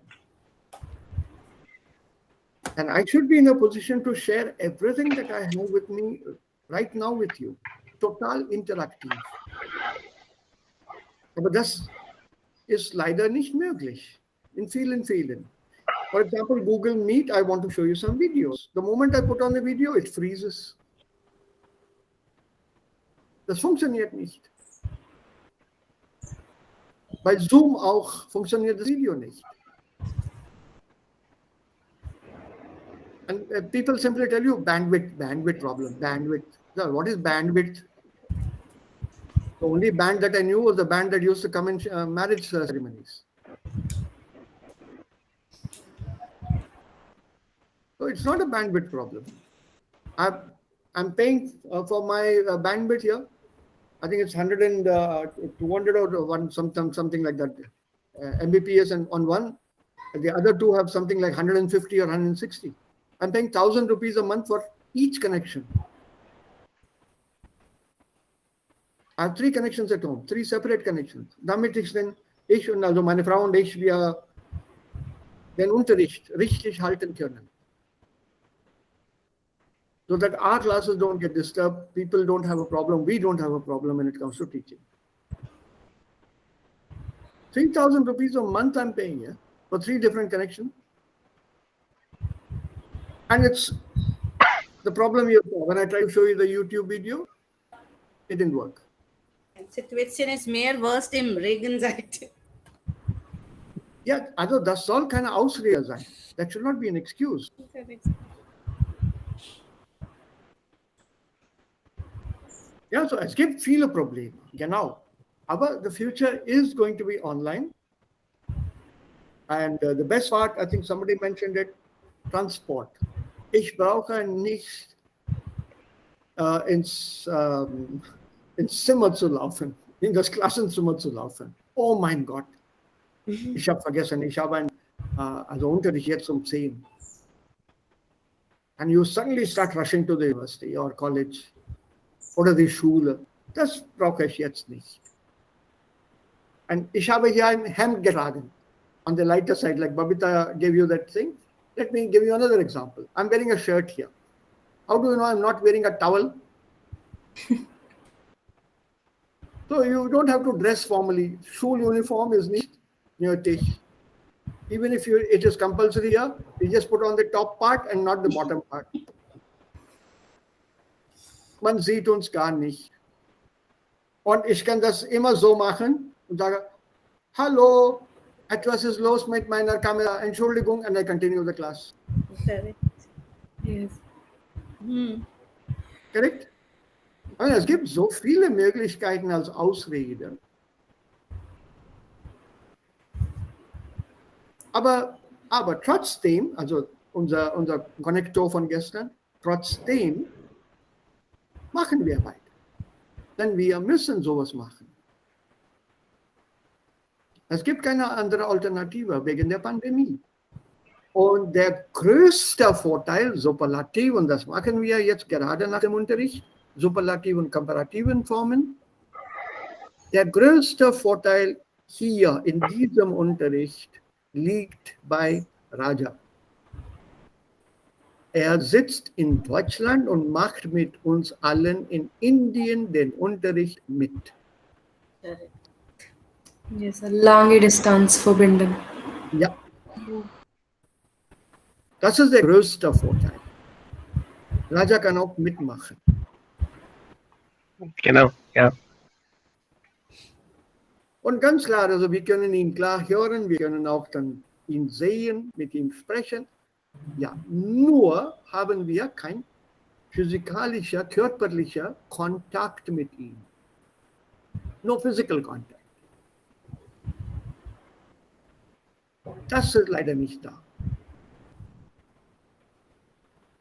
And I should be in a position to share everything that I have with me right now with you. Total interaktiv. Aber das ist leider nicht möglich. In vielen Fällen. For example, Google Meet, I want to show you some videos. The moment I put on the video, it freezes. Das funktioniert nicht. Bei Zoom auch funktioniert das Video nicht. And people simply tell you bandwidth problem, bandwidth. So what is bandwidth? The only band that I knew was the band that used to come in marriage ceremonies. So it's not a bandwidth problem. I'm paying for my bandwidth here. I think it's 100 and 200 or one something like that. Mbps and on one, the other two have something like 150 or 160. I'm paying 1,000 rupees a month for each connection. I have 3 connections at home, 3 separate connections. Damit ich also meine Frau und ich, wir den Unterricht richtig halten können. So that our classes don't get disturbed, people don't have a problem, we don't have a problem when it comes to teaching. 3,000 rupees a month I'm paying for 3 different connections. And it's the problem here. When I try to show you the YouTube video, it didn't work. Situation ist mehr worst im Regenseite. Ja, also das soll keine Ausrede sein. That should not be an excuse. Ja, so es gibt viele Probleme, genau. Aber the future is going to be online. And the best part, I think somebody mentioned it, Transport. Ich brauche nicht ins Zimmer zu laufen, in das Klassenzimmer zu laufen. Oh mein Gott. Ich habe vergessen, ich habe also Unterricht jetzt um 10. And you suddenly start rushing to the university or college oder die Schule. Das brauche ich jetzt nicht. And ich habe hier ein Hemd getragen. On the lighter side, like Babita gave you that thing. Let me give you another example. I'm wearing a shirt here. How do you know I'm not wearing a towel? So you don't have to dress formally. Schuluniform is nicht nötig. Even if it is compulsory here, you just put on the top part and not the bottom part. Man sieht uns gar nicht. Und ich kann das immer so machen und sage, hallo, etwas ist los mit meiner Kamera, Entschuldigung, and I continue the class. Correct. Yes. Correct? Und es gibt so viele Möglichkeiten als Ausrede. Aber trotzdem, also unser Konnektor von gestern, trotzdem machen wir weiter. Denn wir müssen sowas machen. Es gibt keine andere Alternative wegen der Pandemie. Und der größte Vorteil, Superlativ, und das machen wir jetzt gerade nach dem Unterricht, Superlativ und komparativen Formen, der größte Vorteil hier in diesem Unterricht liegt bei Raja. Er sitzt in Deutschland und macht mit uns allen in Indien den Unterricht mit. Yes, a lange Distanz verbinden. Ja. Das ist der größte Vorteil. Raja kann auch mitmachen. Genau, ja. Und ganz klar, also wir können ihn klar hören, wir können auch dann ihn sehen, mit ihm sprechen. Ja, nur haben wir kein physikalischer, körperlicher Kontakt mit ihm. No physical contact. Das ist leider nicht da.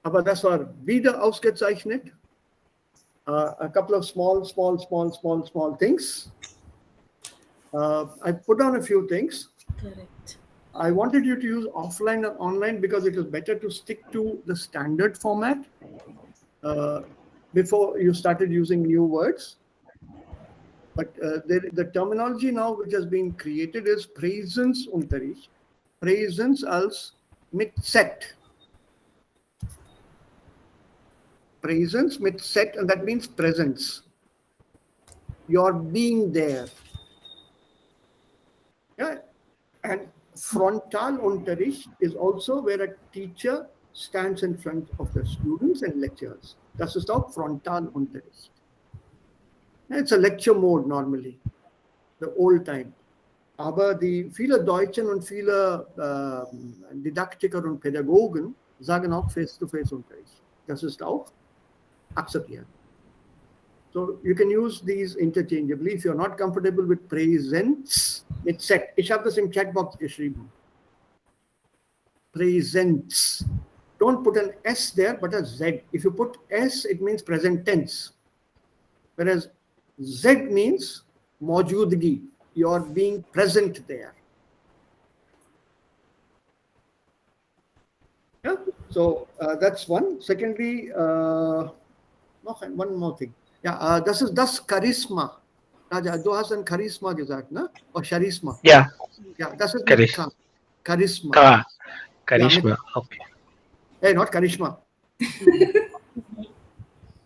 Aber das war wieder ausgezeichnet. A couple of small things. I put down a few things. Correct. I wanted you to use offline or online because it is better to stick to the standard format before you started using new words. But the terminology now which has been created is Präsenzunterricht. Präsenz als mit set. Presence mit set, and that means presence. You're being there. Yeah. And Frontalunterricht is also where a teacher stands in front of the students and lectures. Das ist auch Frontalunterricht. It's a lecture mode normally, the old time. Aber viele Deutschen und viele Didaktiker und Pädagogen sagen auch Face-to-Face-Unterricht. Das ist auch akzeptiert. So you can use these interchangeably. If you're not comfortable with Präsenz mit Z. Ich habe das im Chatbox geschrieben. Präsenz. Don't put an S there, but a Z. If you put S, it means present tense. Whereas Z means maujudgi. You're being present there. Yeah? So that's one. Secondly, one more thing. Ja, das ist das Charisma. Raja, du hast ein Charisma gesagt, ne? Oder Charisma. Ja, Ja, das ist Charisma. Charisma. Charisma. Ja, Okay. Hey, not Charisma.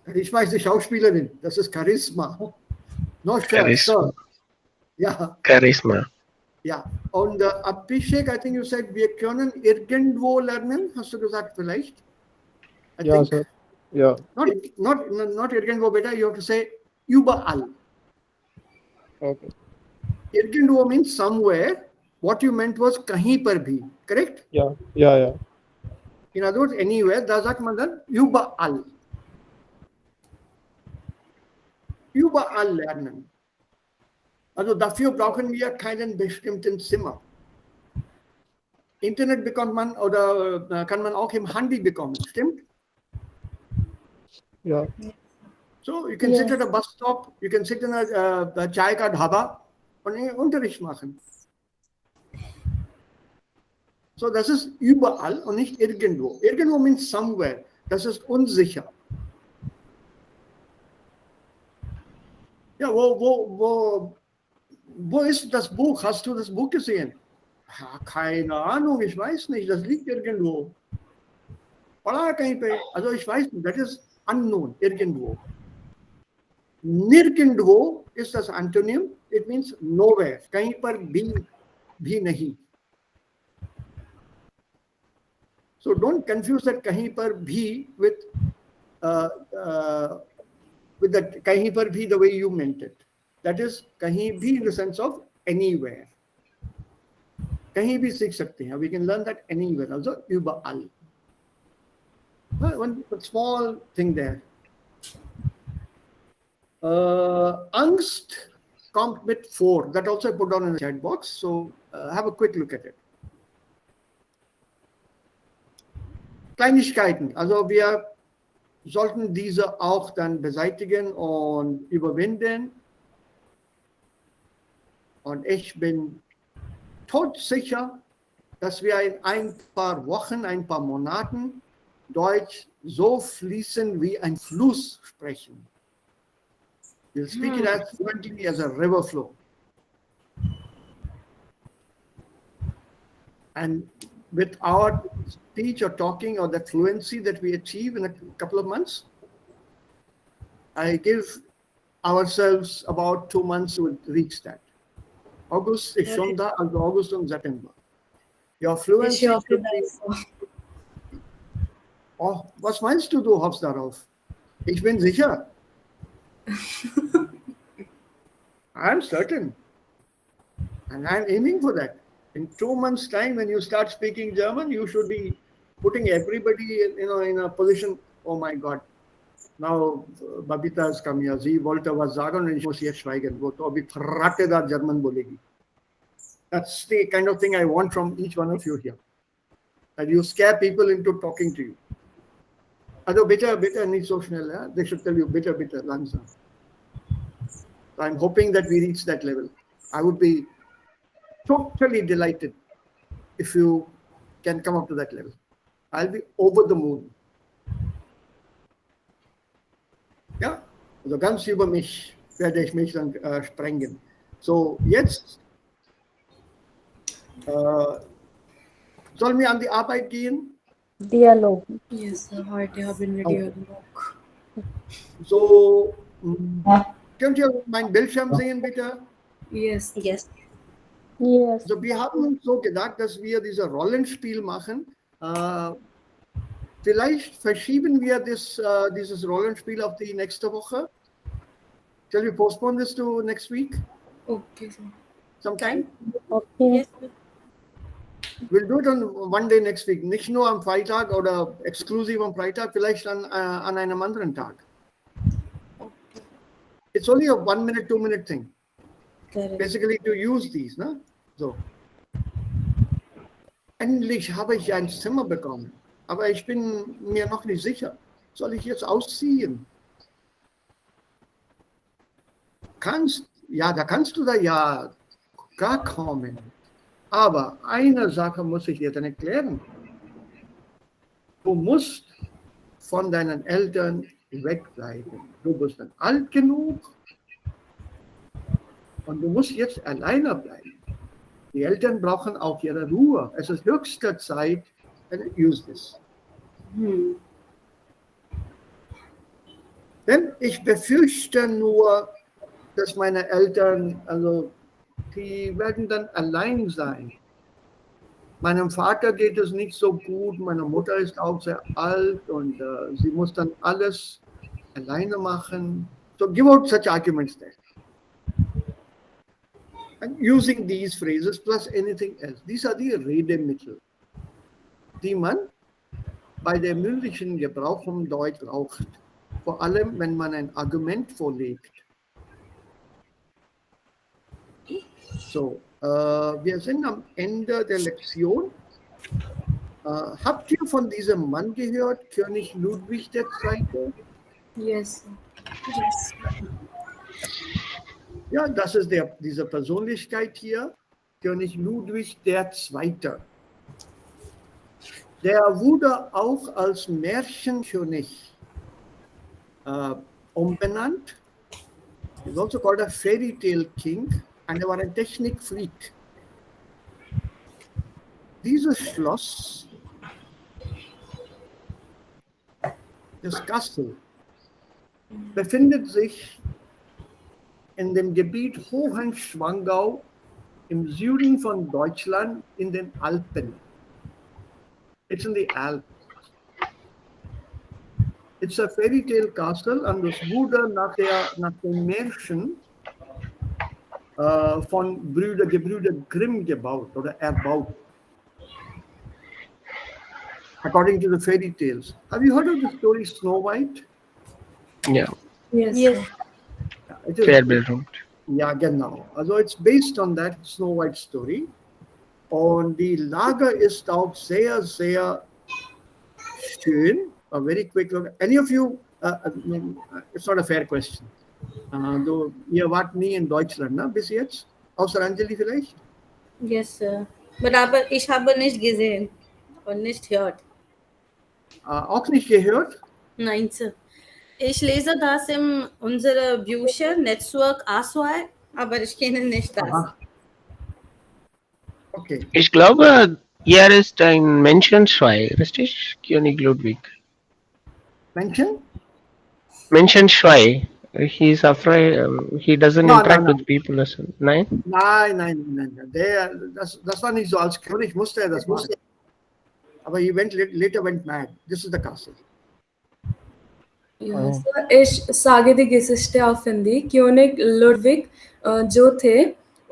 Charisma ist die Schauspielerin. Das ist Charisma. No, Charisma. Ja. Charisma. Ja. Und Abhishek, I think you said, wir können irgendwo lernen. Hast du gesagt vielleicht? I Yeah, think. sir. Yeah. Not irgendwo better. You have to say überall. Okay. Irgendwo means somewhere. What you meant was kahin par bhi. Correct? Yeah. Yeah. Yeah. In other words, anywhere. Da sagt man dann überall. Überall lernen. Also dafür brauchen wir keinen bestimmten Zimmer. Internet bekommt man oder kann man auch im Handy bekommen, stimmt? Yeah. So, you can sit at a bus stop, you can sit in a Chai ka dhaba und Unterricht machen. So, das ist überall und nicht irgendwo. Irgendwo means somewhere. Das ist unsicher. Ja, wo ist das Buch? Hast du das Buch gesehen? Ja, keine Ahnung, ich weiß nicht. Das liegt irgendwo. Also ich weiß nicht, das ist unknown, irgendwo. Nirgendwo ist das Antonym. It means nowhere. Kahin par bhi nahi. So don't confuse that kahin par bhi with that kahin par bhi the way you meant it. That is kahin bhi in the sense of anywhere. Kahin bhi seekh sakte hain. We can learn that anywhere. Also überall. One small thing there. Angst kommt mit 4. That also I put down in the chat box. So have a quick look at it. Kleinigkeiten. Also wir sollten diese auch dann beseitigen und überwinden. Und ich bin todsicher, dass wir in ein paar Wochen, ein paar Monaten Deutsch so fließen wie ein Fluss sprechen. We'll speak it as fluently as a river flow. And with our speech or talking or the fluency that we achieve in a couple of months, I give ourselves about 2 months to reach that. August ist schon da, also August und September. Your fluency. Ich hoffe, das so. Oh, was meinst du, du hoffst darauf? Ich bin sicher. I'm certain. And I'm aiming for that. In 2 months' time, when you start speaking German, you should be putting everybody in a position, oh my God, now Babita has come here. Sie wollte was sagen und ich muss jetzt schweigen. Wo to abhi Rattedar German bolegi. That's the kind of thing I want from each one of you here. That you scare people into talking to you. Also bitte nicht so schnell. Ja? They should tell you bitte langsam. So I'm hoping that we reach that level. I would be totally delighted if you can come up to that level. I'll be over the moon. Ja, also ganz über mich werde ich mich dann sprengen. So, jetzt sollen wir an die Arbeit gehen? Dialog. Yes, heute haben wir Dialog. So, könnt ihr meinen Bildschirm sehen, bitte? Yes. Yes. Yes. Also wir haben uns so gedacht, dass wir dieses Rollenspiel machen. Vielleicht verschieben wir dieses Rollenspiel auf die nächste Woche. Shall we postpone this to next week? Okay. Sometime? Okay. Yes. We'll do it on one day next week. Nicht nur am Freitag oder exklusiv am Freitag, vielleicht an einem anderen Tag. It's only a 1 minute, 2 minute thing. Correct. Basically to use these, ne? So. Endlich habe ich ein Zimmer bekommen, aber ich bin mir noch nicht sicher. Soll ich jetzt ausziehen? Da kannst du da ja gar kommen. Aber eine Sache muss ich dir dann erklären. Du musst von deinen Eltern wegbleiben. Du bist dann alt genug und du musst jetzt alleine bleiben. Die Eltern brauchen auch ihre Ruhe. Es ist höchste Zeit, use this. Denn ich befürchte nur, dass meine Eltern, also die werden dann allein sein. Meinem Vater geht es nicht so gut, meine Mutter ist auch sehr alt und sie muss dann alles alleine machen. So give out such arguments there. And using these phrases plus anything else. These are die Redemittel, die man bei der mündlichen Gebrauch von Deutsch braucht. Vor allem, wenn man ein Argument vorlegt. So, wir sind am Ende der Lektion. Habt ihr von diesem Mann gehört, König Ludwig II.? Yes. Yes. Ja, das ist diese Persönlichkeit hier, König Ludwig II. Der wurde auch als Märchenkönig umbenannt. He's also called a fairy tale king and er war ein Technikfreak. Dieses Schloss, das Castle, befindet sich in dem Gebiet Hohenschwangau im Süden von Deutschland in den Alpen. It's in the Alps. It's a fairy tale castle und das wurde nach dem Märchen von Gebrüder Grimm gebaut oder erbaut. According to the fairy tales. Have you heard of the story Snow White? Yeah, Yes. Yes. It is, fair Bildung. ja, genau. Also it's based on that Snow White story. Und die Lage ist auch sehr, sehr schön. A very quick look. Any of you, it's not a fair question. Ihr wart nie in Deutschland, ne, bis jetzt? Außer Anjali vielleicht? Yes, sir. Aber ich habe nicht gesehen und nicht gehört. Auch nicht gehört? Nein, Sir. Ich lese das in unserer Bücher, Netzwerk A2, aber ich kenne nicht das. Aha. Okay. Ich glaube, hier ist ein Menschenschwein, richtig? König Ludwig. Menschen? Menschenschwein. He's afraid, he doesn't No, interact no. with people. Nein? Nein. Das war nicht so. Als König musste er das machen. Aber he later went mad. This is the castle. इस सागे दी गिसिस्टे of Hindi क्योनिक Ludwig जो थे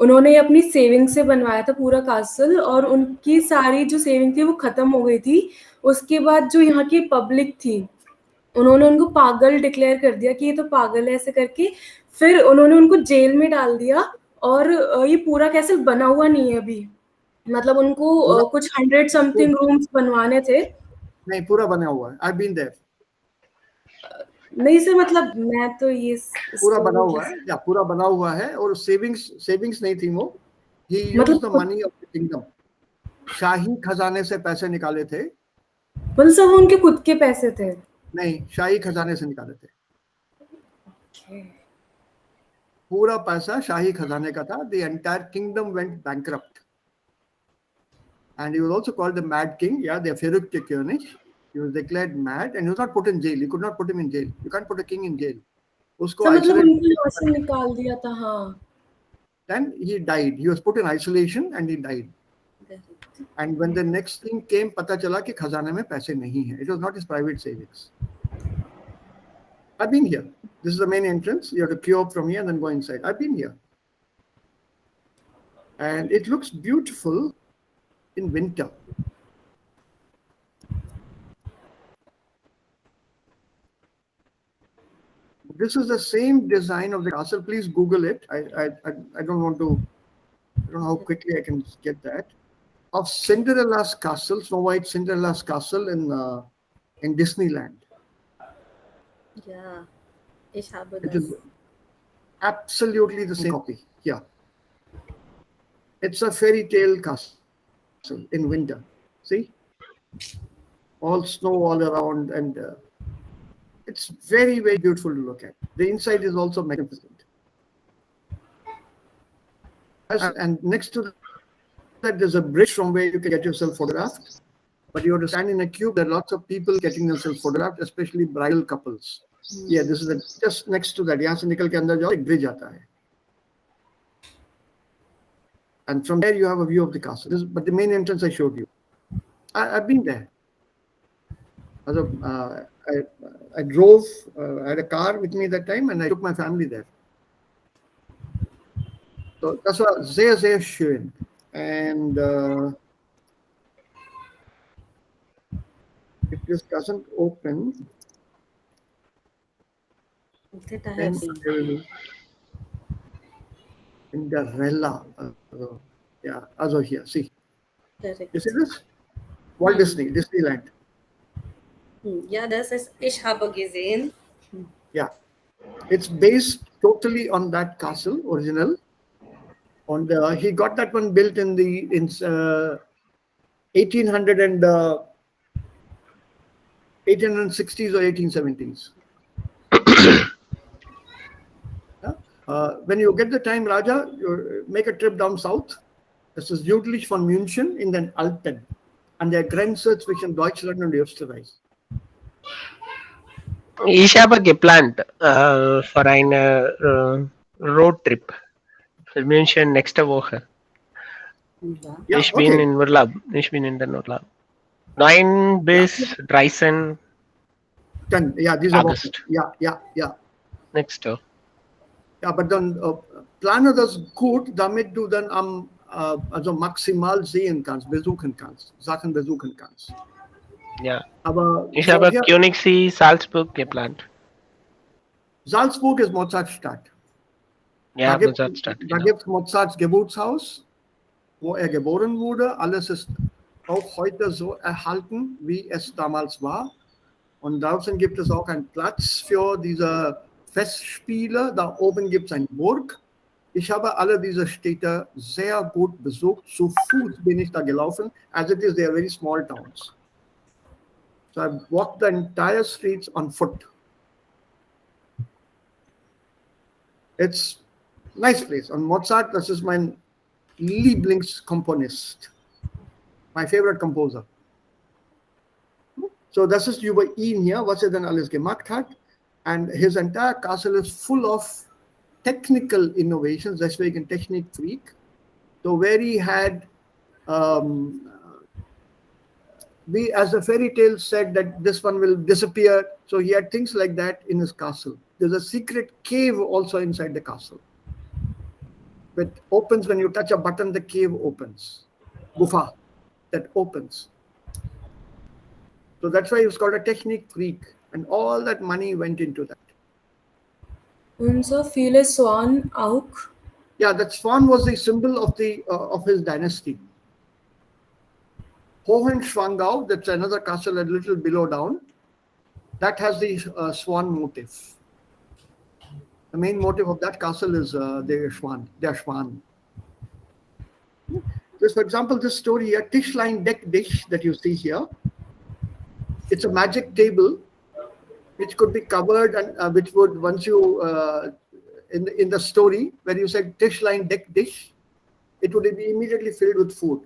उन्होंने अपनी saving से बनवाया था पूरा कासल और उनकी सारी जो सेविंग थी वो खत्म हो गई थी। उसके बाद जो यहाँ की पब्लिक थी उन्होंने उनको पागल डिक्लेयर कर दिया कि ये तो पागल है ऐसे करके। फिर उन्होंने उनको जेल में डाल दिया और ये पूरा कैसल बना हुआ नहीं है अभी। मतलब उनको कुछ 100 समथिंग रूम्स बनवाने थे। नहीं, पूरा बना हुआ है। I've been there. नहीं सर, मतलब मैं तो ये पूरा बना हुआ है या पूरा बना हुआ है और सेविंग्स नहीं थी वो। He used the money of the kingdom. शाही खजाने से पैसे निकाले थे। मतलब सब उनके खुद के पैसे थे? नहीं, शाही खजाने से निकाले थे। पूरा पैसा शाही खजाने का था। The entire kingdom went bankrupt. And he was also called the Mad King. Yeah, the verrückte König. He was declared mad and he was not put in jail. You could not put him in jail. You can't put a king in jail. उसको मतलब उनको यहाँ से निकाल दिया था। हाँ। Then he died. He was put in isolation and he died. And when the next thing came, पता चला कि खजाने में पैसे नहीं हैं. It was not his private savings. I've been here. This is the main entrance. You have to queue up from here and then go inside. I've been here. And it looks beautiful in winter. This is the same design of the castle. Please Google it. I don't want to, I don't know how quickly I can get that. Of Cinderella's castle, Snow White Cinderella's castle in Disneyland. Yeah. Ich habe It das. is absolutely the same copy. Yeah. It's a fairy tale castle in winter. See? All snow all around, and it's very, very beautiful to look at. The inside is also magnificent. And next to that, there's a bridge from where you can get yourself photographed. But you have to stand in a queue. There are lots of people getting themselves photographed, especially bridal couples. Yeah, this is just next to that. यहाँ से निकल के अंदर जाओ, एक bridge आता है. And from there you have a view of the castle. But the main entrance I showed you. I've been there. I drove, I had a car with me that time, and I took my family there. So das war sehr, sehr schön. And if this doesn't open, That I then have seen. I will Cinderella. Yeah, also here, see. Correct. You see this? Walt Disney, Disneyland. Ja, das ist, ich habe gesehen. Yeah. It's based totally on that castle, original. And he got that one built in the 1800 and 1860s or 1870s. When you get the time, Raja, you make a trip down south. Das ist südlich von München in den Alpen, an der Grenze zwischen Deutschland und Österreich. Ich habe geplant für eine Roadtrip für München nächste Woche. Ja, Ich bin okay. in Urlaub. Ich bin in den Urlaub. 9 bis 13 Dann, ja, diese Woche. August. Ja. Nächste. Ja, aber dann plane das gut, damit du dann also maximal sehen kannst, Sachen besuchen kannst. Ja. Aber Ich habe vorher- Königssee, Salzburg geplant. Salzburg ist Mozartstadt. Ja, Da Mozartstadt. gibt es Mozarts Geburtshaus, wo er geboren wurde. Alles ist auch heute so erhalten, wie es damals war. Und draußen gibt es auch einen Platz für diese Festspiele. Da oben gibt es eine Burg. Ich habe alle diese Städte sehr gut besucht. Zu Fuß bin ich da gelaufen. As it is, they are very small towns. So I walked the entire streets on foot. It's a nice place. Und Mozart, das ist mein Lieblingskomponist. My favorite composer. So das ist über ihn hier, was er dann alles gemacht hat. And his entire castle is full of technical innovations, deswegen Technik-Freak. So where he had, we as a fairy tale said that this one will disappear. So he had things like that in his castle. There's a secret cave also inside the castle. It opens when you touch a button, the cave opens. Gufa, that opens. So that's why he was called a Technik-Freak. And all that money went into that. Und so viele Swan auch. Yeah, that swan was the symbol of his dynasty. Hohenschwangau, that's another castle a little below down. That has the swan motif. The main motive of that castle is der Schwan. Just for example, this story here, Tischlein Deck Dish that you see here. It's a magic table which could be covered and which would, once you in the story where you said Tischlein Deck Dish, it would be immediately filled with food.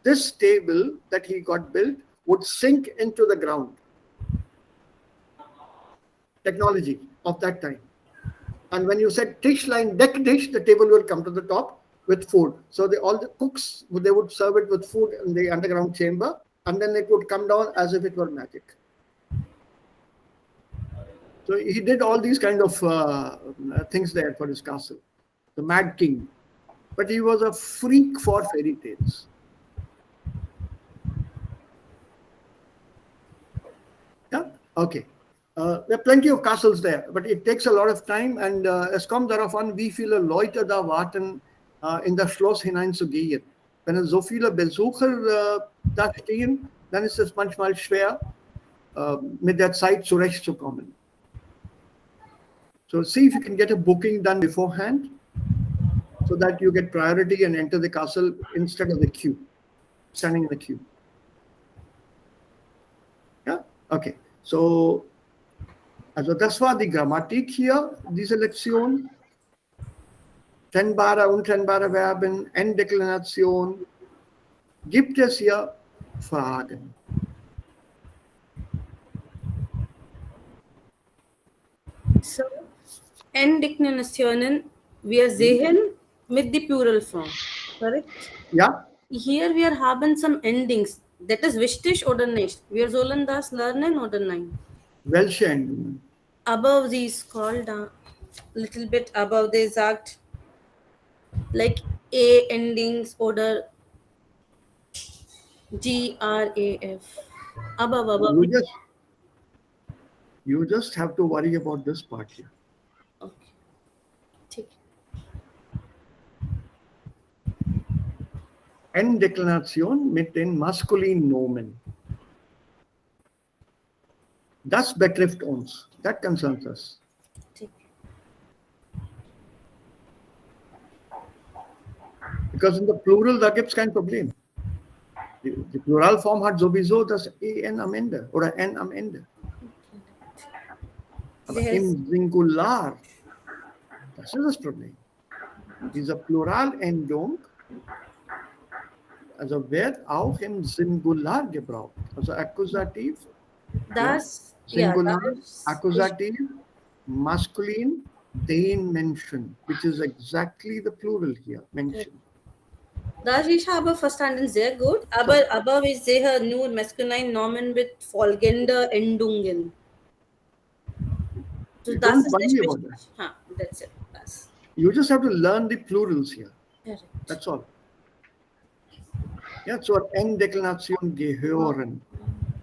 This table that he got built would sink into the ground. Technology of that time. And when you said Tischlein Deck Dish, the table will come to the top with food. So all the cooks, they would serve it with food in the underground chamber, and then it would come down as if it were magic. So he did all these kind of things there for his castle. The Mad King. but he was a freak for fairy tales. Yeah, okay. There are plenty of castles there, but it takes a lot of time. And es kommt darauf an, wie viele Leute da warten in das Schloss hineinzugehen. Wenn es so viele Besucher da stehen, dann ist es manchmal schwer, mit der Zeit zurechtzukommen. So see if you can get a booking done beforehand, so that you get priority and enter the castle instead of the queue, standing in the queue. Yeah, okay. So, also das war die Grammatik hier, diese Lektion. Trennbare, untrennbare Verben, Enddeklination. Gibt es hier Fragen? So, Enddeklination, wir sehen mit the plural form, correct? Ja? Hier wir haben some endings. Das ist wichtig oder nicht? Wir sollen das lernen oder nein? Welche Endungen? Above the scroll down, little bit above, they sagt like A endings oder GRAF. Above. You just have to worry about this part here. Okay. ठीक. Enddeklination mit den maskulinen Nomen. Das betrifft uns. That concerns us. ठीक. Because in the plural, da gibt es kein Problem. Die Pluralform hat sowieso das EN am Ende oder N am Ende. Aber Yes. im Singular, das ist das Problem. Diese Pluralendung, also wird auch im Singular gebraucht. Also Akkusativ, Das, Singular, das Akkusativ, Maskulin, den Menschen, which is exactly the plural here, Menschen. Das ich habe verstanden sehr gut, aber ich sehe nur masculine Nomen mit folgender Endungen. So You das don't ist worry nicht about wichtig. That's it. Das. You just have to learn the plurals here. Correct. That's all. Ja, zur Enddeklination gehören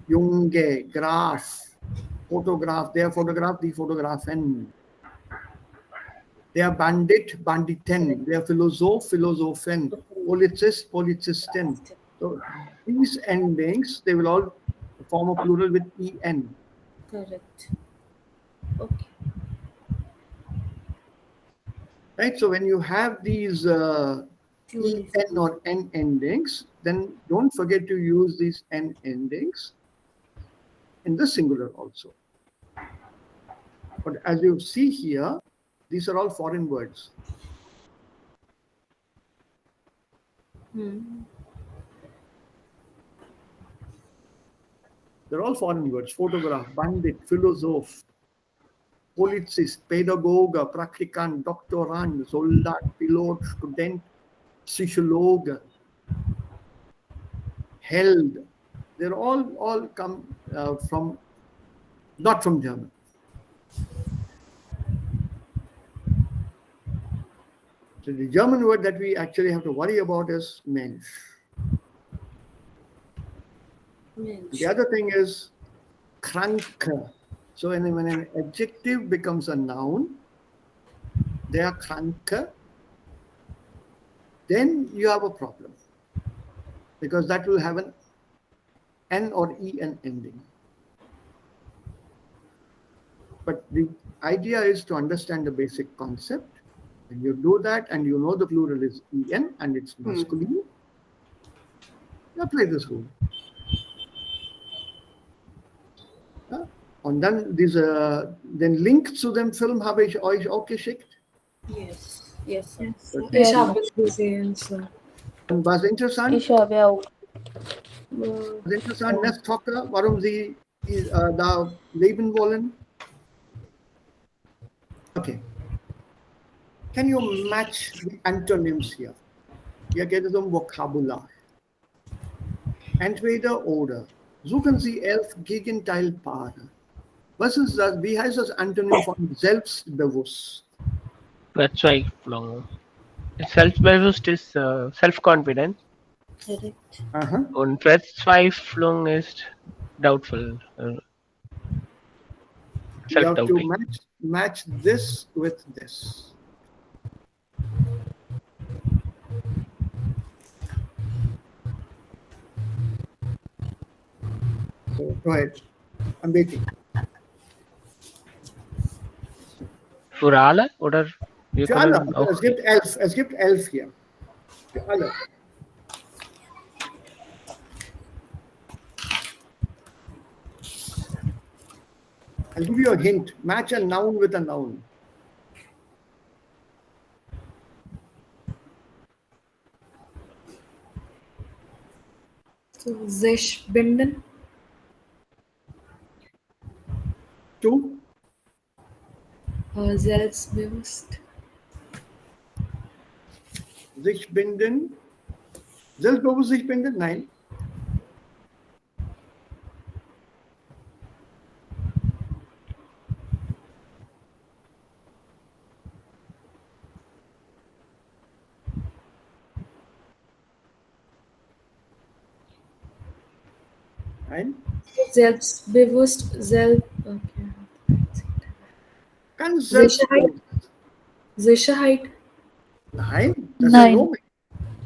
Junge, Graf, Fotograf, der Fotograf, die Fotografen, der Bandit, Banditen, der Philosoph, Philosophen, Polizist, Polizistin. So these endings, they will all form a plural with en. Correct. Okay. Right? So when you have these en or n endings, then don't forget to use these n endings in the singular also. But as you see here, these are all foreign words. They're all foreign words. Photograph, Bandit, Philosoph, Polizist, Pädagoge, Praktikant, Doktorand, Soldat, Pilot, Student, Psychologe, Held. They're all come from, not from German. So the German word that we actually have to worry about is Mensch. The other thing is kranke. So when an adjective becomes a noun, they are kranke, then you have a problem. Because that will have an N or EN ending. But the idea is to understand the basic concept. When you do that and you know the plural is EN and it's masculine, you apply this rule. Ja? Und dann den Link zu dem Film habe ich euch auch geschickt. Yes. Yes. Ich habe es gesehen. So. Und was interessant? Ich habe auch. Was interessant, Nesthocker, warum sie da leben wollen. Okay. Can you match the antonyms here? Hier geht es Vokabular. Entweder oder. Suchen Sie 11 Gegenteilpaare. Was ist das? Wie heißt das Antonym von selbstbewusst? Verzweiflung. Selbstbewusst ist self-confident Correct. und Verzweiflung ist doubtful, You have to self-doubting. match this with this. So go ahead. I'm waiting. Für alle oder wir Für alle. können auch Es gibt 11 hier. Für alle. I'll give you a hint. Match a noun with a noun. So, sich binden. Two. Selbstbewusst. Sich binden. Selbstbewusst sich binden? Nein. Nein. Selbstbewusst, okay. Ganz Sicherheit. selbstbewusst. Sicherheit. Nein. Das ist ein Nein. Nomen.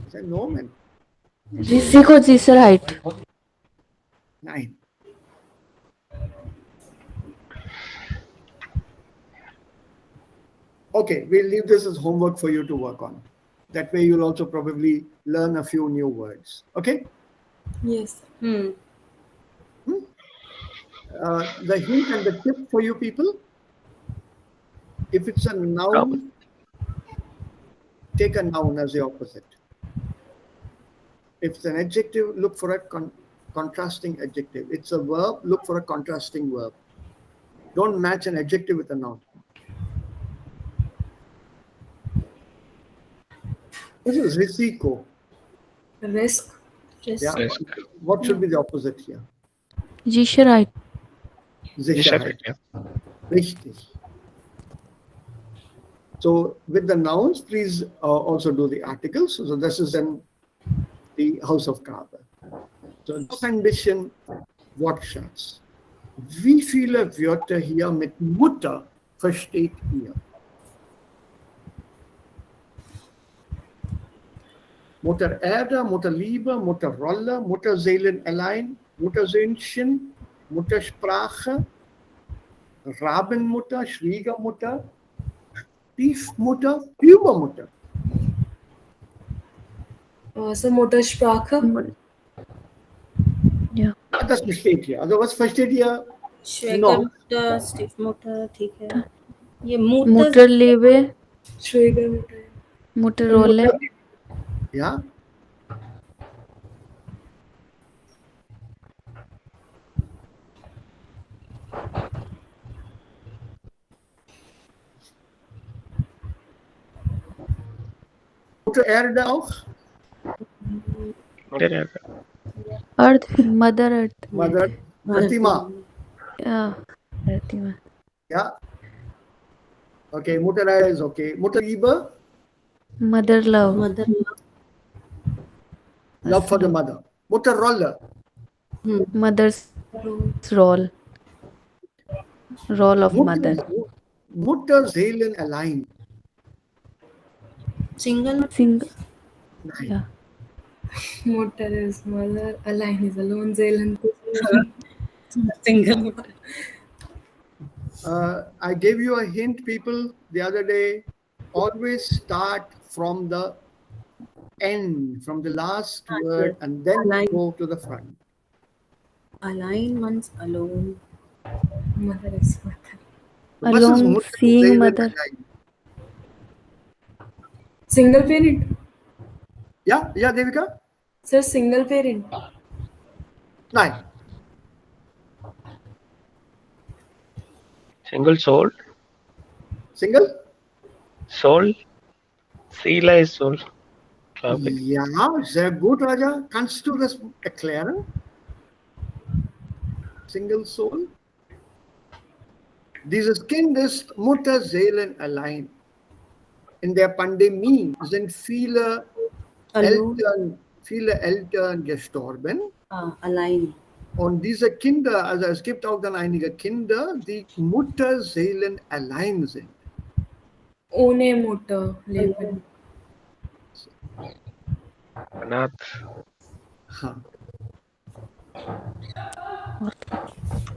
Das ist ein Nomen. Sicherheit. Nein. Okay, we'll leave this as homework for you to work on. That way you'll also probably learn a few new words. Okay? Yes. The hint and the tip for you people, if it's a noun, take a noun as the opposite. If it's an adjective, look for a contrasting adjective. It's a verb, look for a contrasting verb. Don't match an adjective with a noun. This is risiko. Risk. Yeah. Risk. What should be the opposite here? Sicherheit. Sicherheit. Ja. Richtig. So with the nouns, please also do the articles. So this is then the house of Kaaba. So das ein bisschen Wortschatz. Wie viele Wörter hier mit Mutter versteht ihr? Mutter Erde, Mutter Liebe, Mutter Rolle, Mutterseelen allein, Muttersöhnchen, Muttersprache, Rabenmutter, Schwiegermutter, Stiefmutter, Übermutter. So Muttersprache. Ja. Das versteht ihr. Also was versteht ihr? Schwiegermutter, Stiefmutter, ठीक है. ये Mutter Mutterliebe, Schwiegermutter. Mutterrolle, Ja? Mutter Erde auch? Earth, Mother Earth. Mother Pratima. Ja, Pratima. Ja? Okay, Mutter Erde is okay. Mutter Liebe, Mother love. mother love for the mother. Mutter Rolle, Mother's role. Role of mother. Mutterseelen allein. single Single. Nein. Yeah. Mutter is mother. Allein is alone. Seelen. single I gave you a hint, people, the other day. Always start from the end, from the last word, and then Align. go to the front. align one's alone. Mother is mother. Was ist Alone, Mutterseelen seeing mother. allein? Single parent. Ja, ja, Devika? Sir, single parent. Nein. Single soul. Single? Soul. Seele ist Soul. Glaube ich. Ja, sehr gut, Raja. Kannst du das erklären? Single Soul? Dieses Kind ist Mutterseelen allein. in der Pandemie sind viele Eltern gestorben. Allein. Und diese Kinder, also es gibt auch dann einige Kinder, die Mutterseelen allein sind. Ohne Mutter leben. Not. Huh.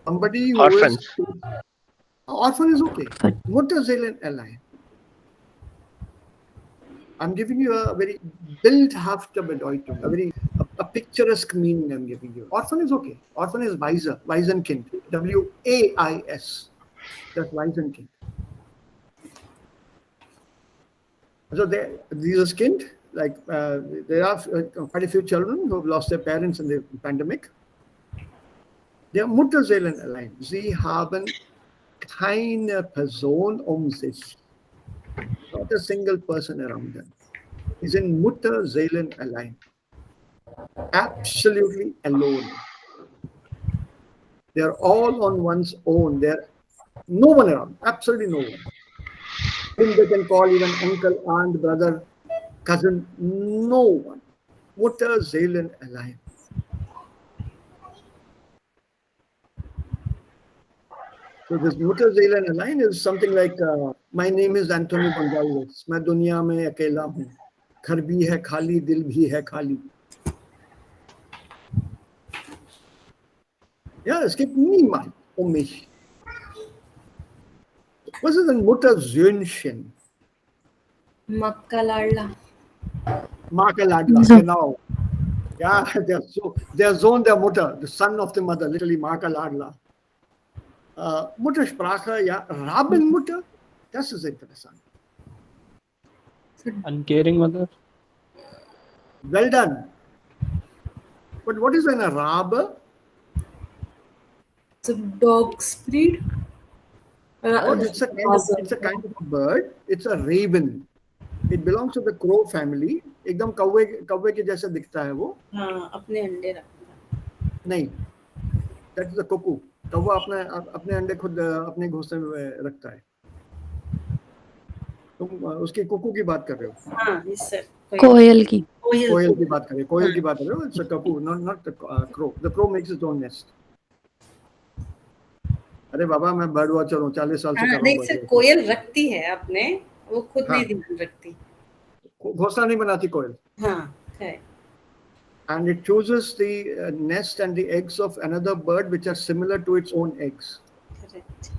Somebody who Orphans. is orphan is okay. Mutterseelen allein. I'm giving you a very bildhafte Bedeutung, a picturesque meaning I'm giving you. Orphan is okay. Orphan is Waisenkind. W-A-I-S. That's Waisenkind. So dieses Kind, like there are quite a few children who have lost their parents in the pandemic. Der Mutterseelen allein. Sie haben keine Person sich. Not a single person around them. Sie sind Mutterseelen allein. Absolutely alone. They're all on one's own. There's no one around. Absolutely no one. Whom they can call even uncle, aunt, brother, cousin. No one. Mutterseelen allein. So this Mutterseelen allein is something like, my name is Antonio Gonzalez. मैं दुनिया में अकेला हूँ. घर भी है खाली, दिल भी है खाली. Ja, es gibt niemand mich. Was ist ein Muttersöhnchen? Makkaladla. Makaladla, genau. Ja, der Sohn der Mutter, the son of the mother, literally Makaladla. Muttersprache, ja, Rabenmutter, das ist interessant. Uncaring mother. Well done. But what is an Rabe? It's a dog's breed. It's a kind of a bird. It's a raven. It belongs to the crow family. एकदम कौवे के जैसा दिखता है वो. हाँ, अपने अंडे रखता है. नहीं. That is a cuckoo. कौवा अपने अंडे खुद अपने घोंसले में रखता है. तुम उसकी कुकू की बात कर रहे हो. हाँ, yes sir. कोयल की. कोयल की बात कर रहे हो. कोयल की बात कर रहे हो. It's a cuckoo, not the crow. The crow makes its own nest. अरे बाबा मैं बर्ड वॉचर हूँ 40 साल से कर रहा हूँ. नहीं सर, कोयल रखती है अपने, वो खुद नहीं ध्यान रखती. घोंसला नहीं बनाती कोयल. हाँ, है. And it chooses the nest and the eggs of another bird which are similar to its own eggs. Correct.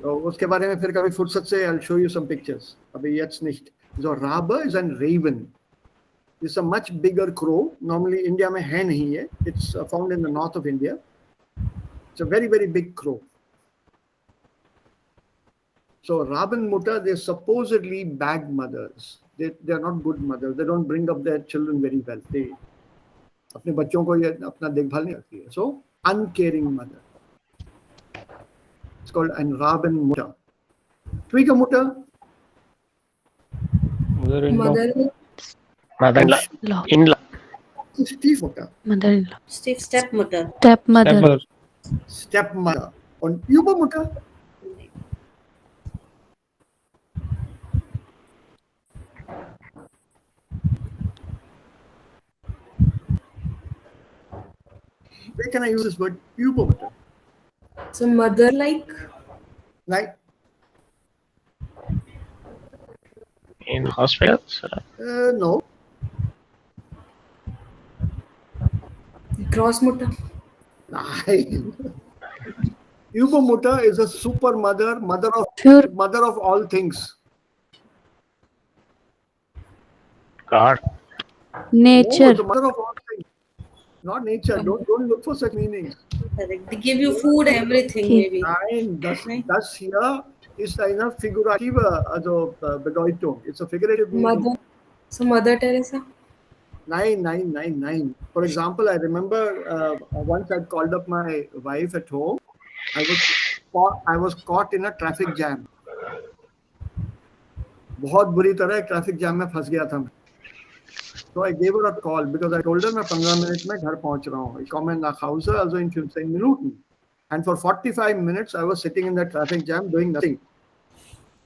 तो उसके बारे में फिर कभी फुर्सत से I'll show you some pictures. अभी jetzt nicht. So Rabe is a raven. It's a much bigger crow. Normally India में है नहीं है. It's found in the north of India. It's a very, very big crow. So Rabenmutter, they're supposedly bad mothers. They're not good mothers. They don't bring up their children very well. They अपने बच्चों को ये अपना देखभाल नहीं रखती है. So uncaring mother. It's called an Rabenmutter. Schwiegermutter. Mother-in-law. Mother-in-law. Stiefmutter. Mother-in-law. Stepmother. Stepmother. Stepmother. Und Übermutter. Where can I use this word? Übermutter. So mother-like. Like In hospitals? no. Grossmutter. Nein. Übermutter is a super mother, mother of all things. God. Nature. No, the mother of all things. Not nature. Don't look for such meanings. Correct. They give you food, everything maybe. Nein, das hier ist eine figurative Bedeutung. It's a figurative meaning. Mother. So Mother Teresa. Nine. For example, I remember once I called up my wife at home. I was caught in a traffic jam. बहुत बुरी तरह traffic jam में फंस गया था मैं. So I gave her a call because I told her मैं 15 minute में घर पहुंच रहा हूँ. Ich komme nach Hause, also in 15 Minuten. And for 45 minutes I was sitting in the traffic jam doing nothing.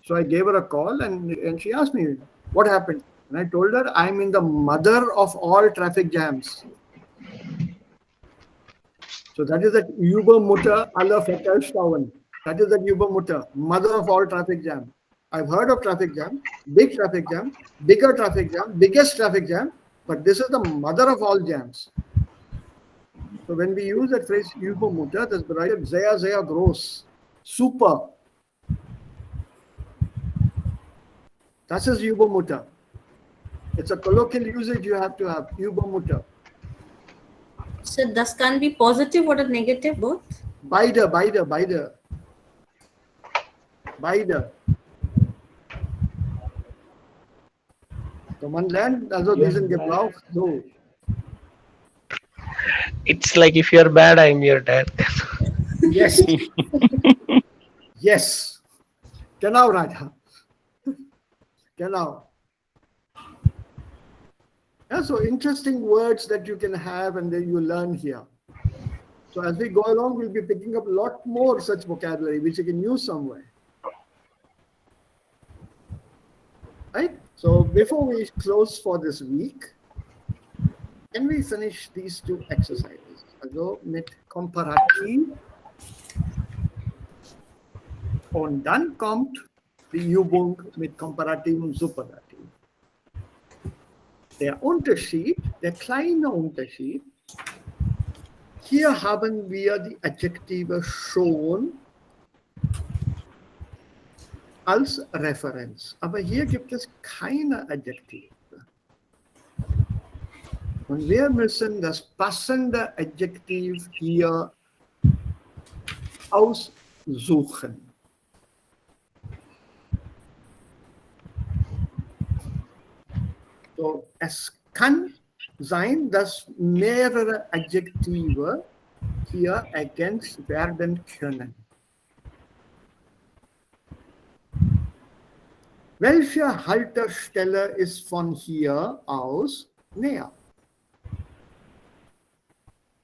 So I gave her a call and she asked me, what happened? And I told her, I'm in the mother of all traffic jams. So that is that Übermutter aller Verkehrsstauen. That is that Übermutter, mother of all traffic jam. I've heard of traffic jam, big traffic jam, bigger traffic jam, biggest traffic jam, but this is the mother of all jams. So when we use that phrase Übermutter, das bedeutet sehr, sehr groß, super. Das ist Übermutter. It's a colloquial usage you have to have, Übermutter. So das can be positive or negative, both? Beide. So man lernt also diesen Gebrauch so. It's like if you're bad, I'm your dad. Yes. Yes. Genau, Raja. Genau. Yeah, so interesting words that you can have and then you learn here. So as we go along, we'll be picking up a lot more such vocabulary which you can use somewhere. Right? So before we close for this week, can we finish these two exercises? Also mit Komparativ. Und dann kommt die Übung mit komparativem Superlativ. Der Unterschied, der kleine Unterschied, hier haben wir die Adjektive schon als Referenz. Aber hier gibt es keine Adjektive. Und wir müssen das passende Adjektiv hier aussuchen. So, es kann sein, dass mehrere Adjektive hier ergänzt werden können. Welche Haltestelle ist von hier aus näher?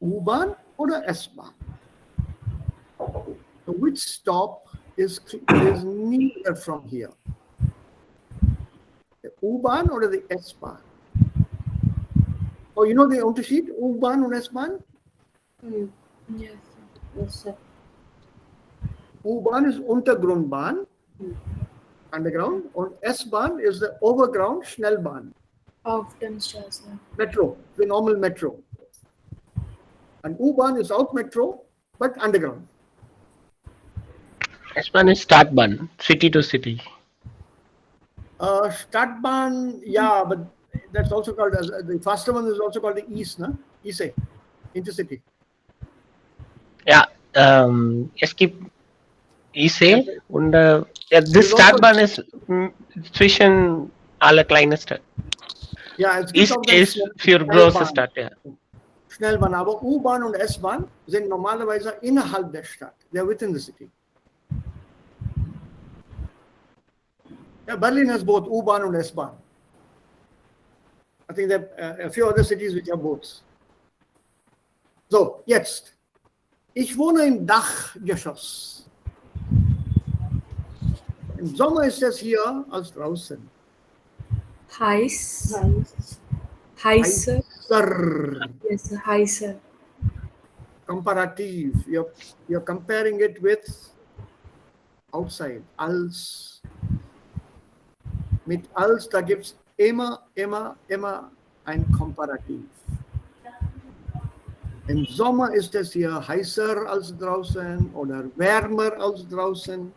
U-Bahn oder S-Bahn? So which stop is near from here? The U-Bahn oder die S-Bahn? Oh, you know the Unterschied, U-Bahn und S-Bahn? Yes. Yes, sir. U-Bahn ist Untergrundbahn, underground, und S-Bahn ist the overground Schnellbahn. Hauptstraße. Metro, the normal metro. And U-Bahn is out metro, but underground. S1 is Stadtbahn, city to city. Stadtbahn, yeah, but that's also called as the faster one is also called the East, no? ICE, Intercity. Ja, es gibt IC und this Stadtbahn ist zwischen alle kleinen Städten. Ja, es gibt East auch das ist für große Schnellbahn. Stadt, ja. Schnellbahn, aber U-Bahn und S-Bahn sind normalerweise innerhalb der Stadt. They are within the city. Yeah, Berlin has both U-Bahn and S-Bahn. I think there are a few other cities which have both. So, jetzt. Ich wohne im Dachgeschoss. Im Sommer ist es hier als draußen. Heiß. Heißer. Heißer. Yes, heißer. Comparative. You're comparing it with outside. Als. Mit als, da gibt es immer ein Komparativ. Im Sommer ist es hier heißer als draußen oder wärmer als draußen.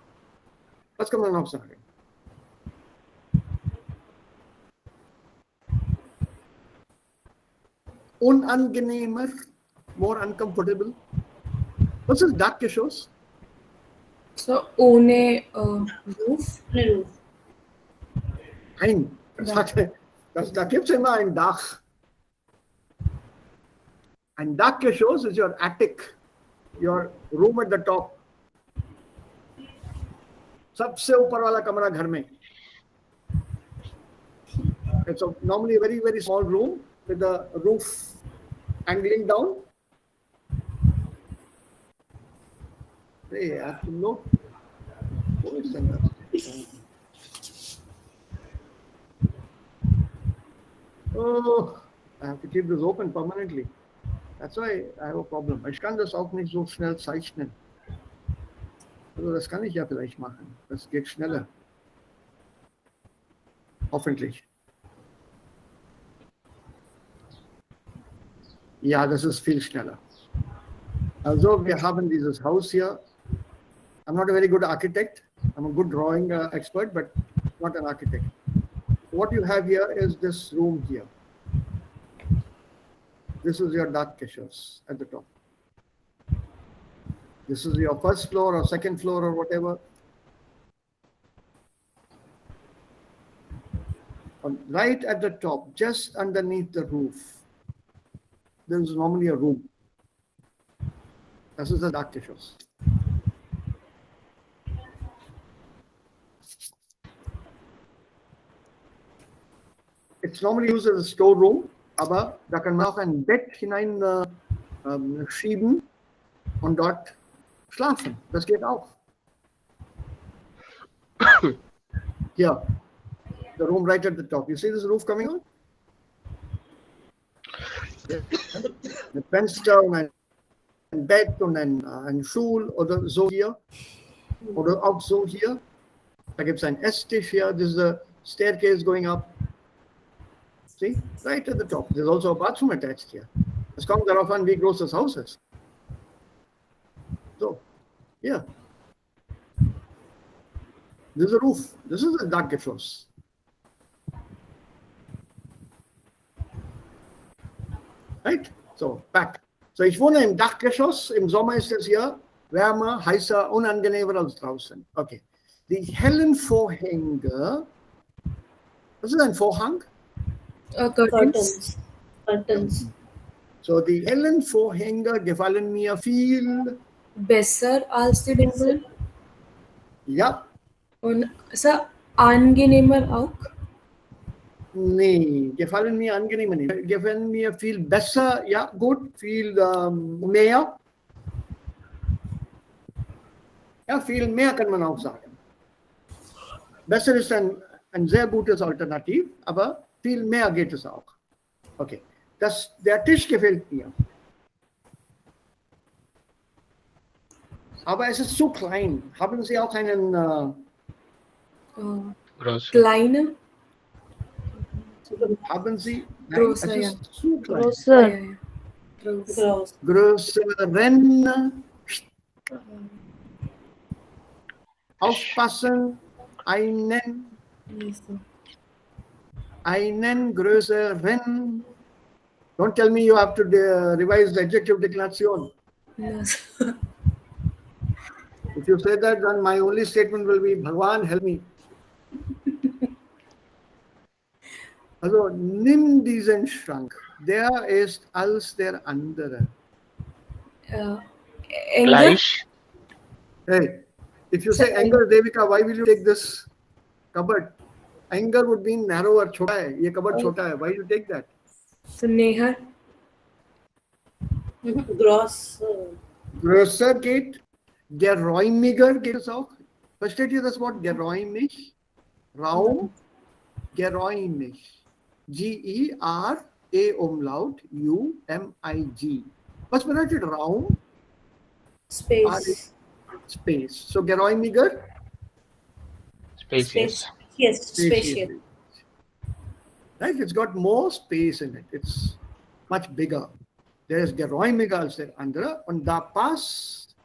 Was kann man noch sagen? Unangenehmer, more uncomfortable. Was ist Dachgeschoss? So, ohne Roof. Nein, da gibt es immer ein Dach. Ein Dachgeschoss is your attic, your room at the top. सबसे ऊपर वाला कमरा घर में. It's normally a very small room with the roof angling down. Hey, I have to know. Oh, I have to keep this open permanently. That's why I have a problem. Ich kann das auch nicht so schnell zeichnen. Also das kann ich ja vielleicht machen. Das geht schneller. Hoffentlich. Ja, das ist viel schneller. Also wir haben dieses Haus hier. I'm not a very good architect. I'm a good drawing expert, but not an architect. What you have here is this room here. This is your Dakeshas at the top. This is your first floor or second floor or whatever. And right at the top, just underneath the roof, there is normally a room. This is the Dakeshas. It's normally used as a storeroom, aber da kann man auch ein Bett hinein schieben und dort schlafen. Das geht auch. Here, the room right at the top. You see this roof coming on? Ein Fenster und ein Bett und ein Stuhl oder so hier. Oder auch so hier. Da gibt es einen Esstisch hier. This is a staircase going up. See, right at the top. There's also a bathroom attached here. Es kommt darauf an, wie groß das Haus ist. So, here. This is a roof. This is a Dachgeschoss. Right? So, back. So, ich wohne im Dachgeschoss. Im Sommer ist es hier wärmer, heißer, unangenehmer als draußen. Okay. Die hellen Vorhänge. Was ist ein Vorhang? Curtains. Curtains. So, die hellen Vorhänge gefallen mir viel. Besser als die dunklen. Ja, Und so angenehmer auch. nee, gefallen mir angenehmer nicht. Gefallen mir viel besser, ja, gut, viel mehr. Ja, viel mehr kann man auch sagen. Besser ist ein sehr gutes Alternativ, aber viel mehr geht es auch. Okay, der Tisch gefällt mir. Aber es ist zu klein. Haben Sie auch einen Kleine. haben Sie? Nein, Großer, es ja. ist zu klein. Größer. Groß. Größeren. Aufpassen. Einen größeren. Don't tell me you have to revise the adjective declaration. Yes. If you say that, then my only statement will be, Bhagwan, help me. Also, nimm diesen Schrank. Der ist als der andere. Anger. Gleich. Hey, if you say anger, Devika, why will you take this cupboard? Anger would mean narrower, छोटा है. ये cupboard छोटा है. Why you take that? So Neha. Größer geht, geräumiger geht es auch. Versteht ihr das Wort geräumig? Raum, geräumig. G-E-R-A Umlaut U-M-I-G. Was bedeutet Raum? Space. Space. So geräumiger? Spacious. Yes, Spacious. Right? It's got more space in it. It's much bigger. There is geräumiger als der andere und da passt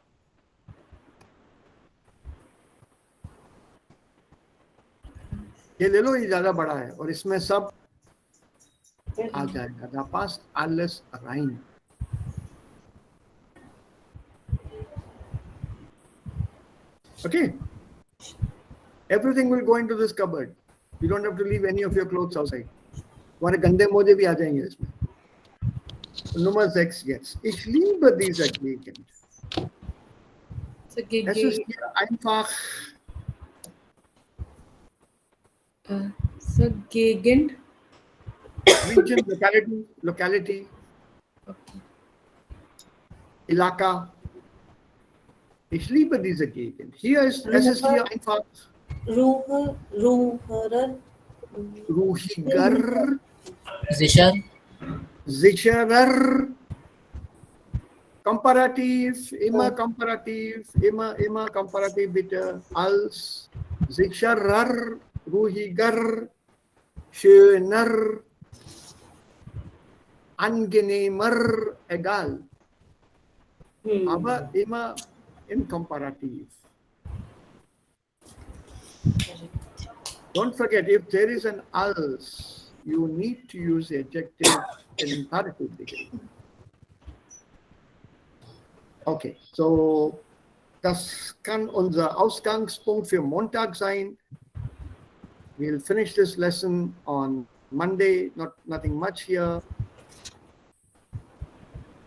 ये ले लो, ये ज्यादा बड़ा है और इसमें सब आ जाएगा. Da passt alles rein. Okay. Everything will go into this cupboard. You don't have to leave any of your clothes outside. तुम्हारे गंदे मोजे भी आ जाएंगे इसमें. Nummer 6 jetzt. Ich liebe diese Gegend. So Es ist hier einfach so Gegend. region, locality, Okay. Ilaka. Ich liebe diese Gegend. Es ist hier einfach ruhiger, Zishar, Sicherer. Komparativ, immer komparativ, immer komparativ bitte. Als, sicherer, ruhiger, schöner, angenehmer, egal. Aber immer im Komparativ. Don't forget, if there is an als, you need to use the adjective in imperative degree. Okay, so das kann unser Ausgangspunkt für Montag sein. We'll finish this lesson on Monday, nothing much here.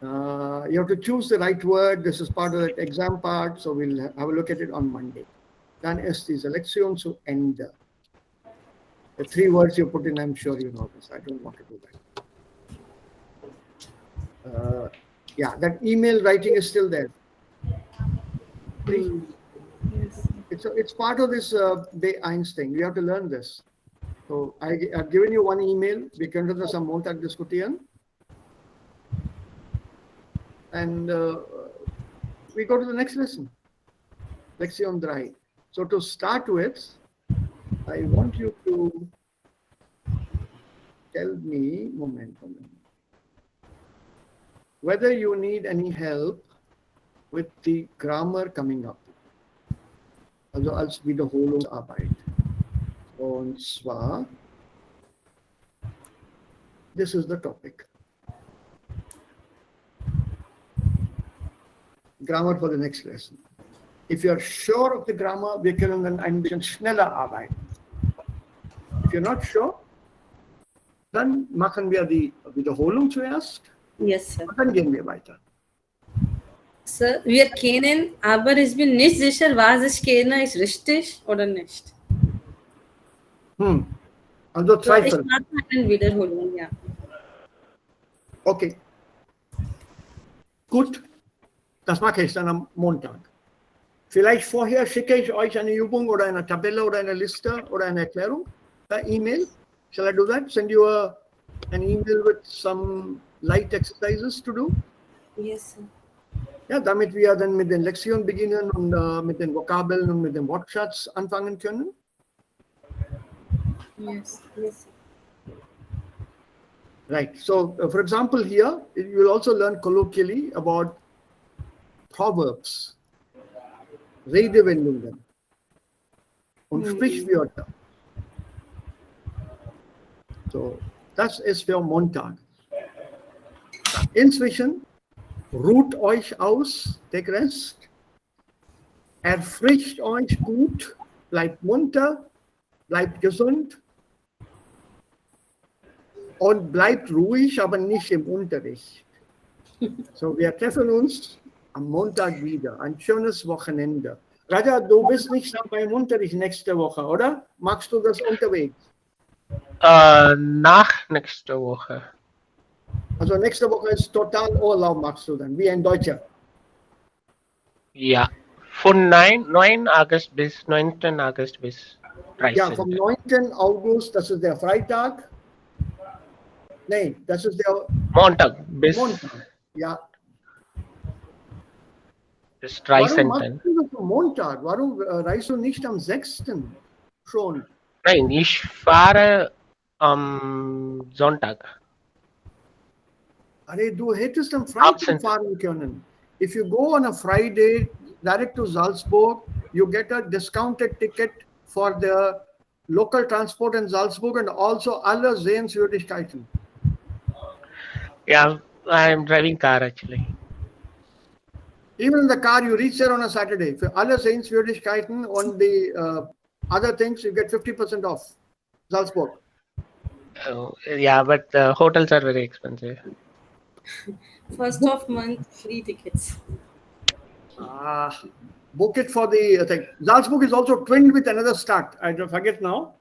You have to choose the right word. This is part of the exam part, so we'll have a look at it on Monday. Dann ist diese Lektion zu Ende. The 3 words you put in, I'm sure you know this. I don't want to do that. Yeah, that email writing is still there. Please. It's part of this B1 thing. You have to learn this. So I've given you one email. Wir können das am Montag diskutieren. And we go to the next lesson. Lektion 3. So to start with, I want you to tell me, moment, whether you need any help with the grammar coming up. Also als Wiederholungsarbeit. Und zwar, this is the topic. Grammar for the next lesson. If you are sure of the grammar, wir können dann ein bisschen schneller arbeiten. If you're not sure, dann machen wir die Wiederholung zuerst. Yes, sir. Und dann gehen wir weiter. Sir, wir kennen, aber ich bin nicht sicher, was ich kenne, ist richtig oder nicht. Also Ich Zweifel. mache eine Wiederholung, ja. Okay. Gut. Das mache ich dann am Montag. Vielleicht vorher schicke ich euch eine Übung oder eine Tabelle oder eine Liste oder eine Erklärung per E-Mail. Shall I do that? Send you an email with some light exercises to do? Yes, sir. Ja, damit wir dann mit den Lektionen beginnen und mit den Vokabeln und mit dem Wortschatz anfangen können. Yes, yes. Right. So, for example, here you will also learn colloquially about Proverbs, Redewendungen und Sprichwörter. So, das ist für Montag. Inzwischen ruht euch aus, der Rest. Erfrischt euch gut, bleibt munter, bleibt gesund und bleibt ruhig, aber nicht im Unterricht. So, wir treffen uns am Montag wieder. Ein schönes Wochenende. Raja, du bist nicht beim Unterricht nächste Woche, oder? Magst du das unterwegs? Nach nächste Woche. Also nächste Woche ist total Urlaub, machst du dann, wie ein Deutscher. Ja, von 9 August bis 9. August bis 13. Ja, vom 9. August, das ist der Freitag. Nein, das ist der Montag bis Montag. Ja. 13. Warum machst du das am Montag? Warum reist du nicht am 6. schon? Nein, ich fahre am Sonntag. Arre, du hättest am Freitag Absent. fahren können. If you go on a Friday direct to Salzburg, you get a discounted ticket for the local transport in Salzburg and also alle Sehenswürdigkeiten. Yeah, I'm driving car actually. Even in the car, you reach there on a Saturday. For alle Sehenswürdigkeiten on the other things, you get 50% off. Salzburg. Yeah, but the hotels are very expensive. First of month, free tickets. Book it for the thing. Salzburg is also twinned with another start. I don't forget now.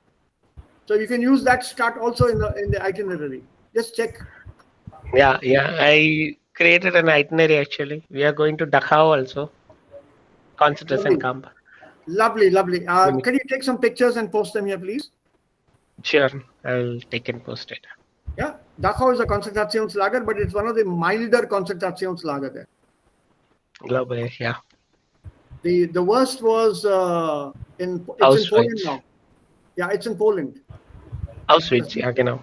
So you can use that start also in the itinerary. Just check. Yeah, I created an itinerary actually. We are going to Dachau also. Concentration camp. Lovely, lovely. Can you take some pictures and post them here, please? Sure, I'll take and post it. Yeah, Dachau is a Konzentrationslager, but it's one of the milder Konzentrationslager there. Glaube ich, ja. The worst was it's in Poland Auschwitz. now. Yeah, it's in Poland. Auschwitz, ja, genau.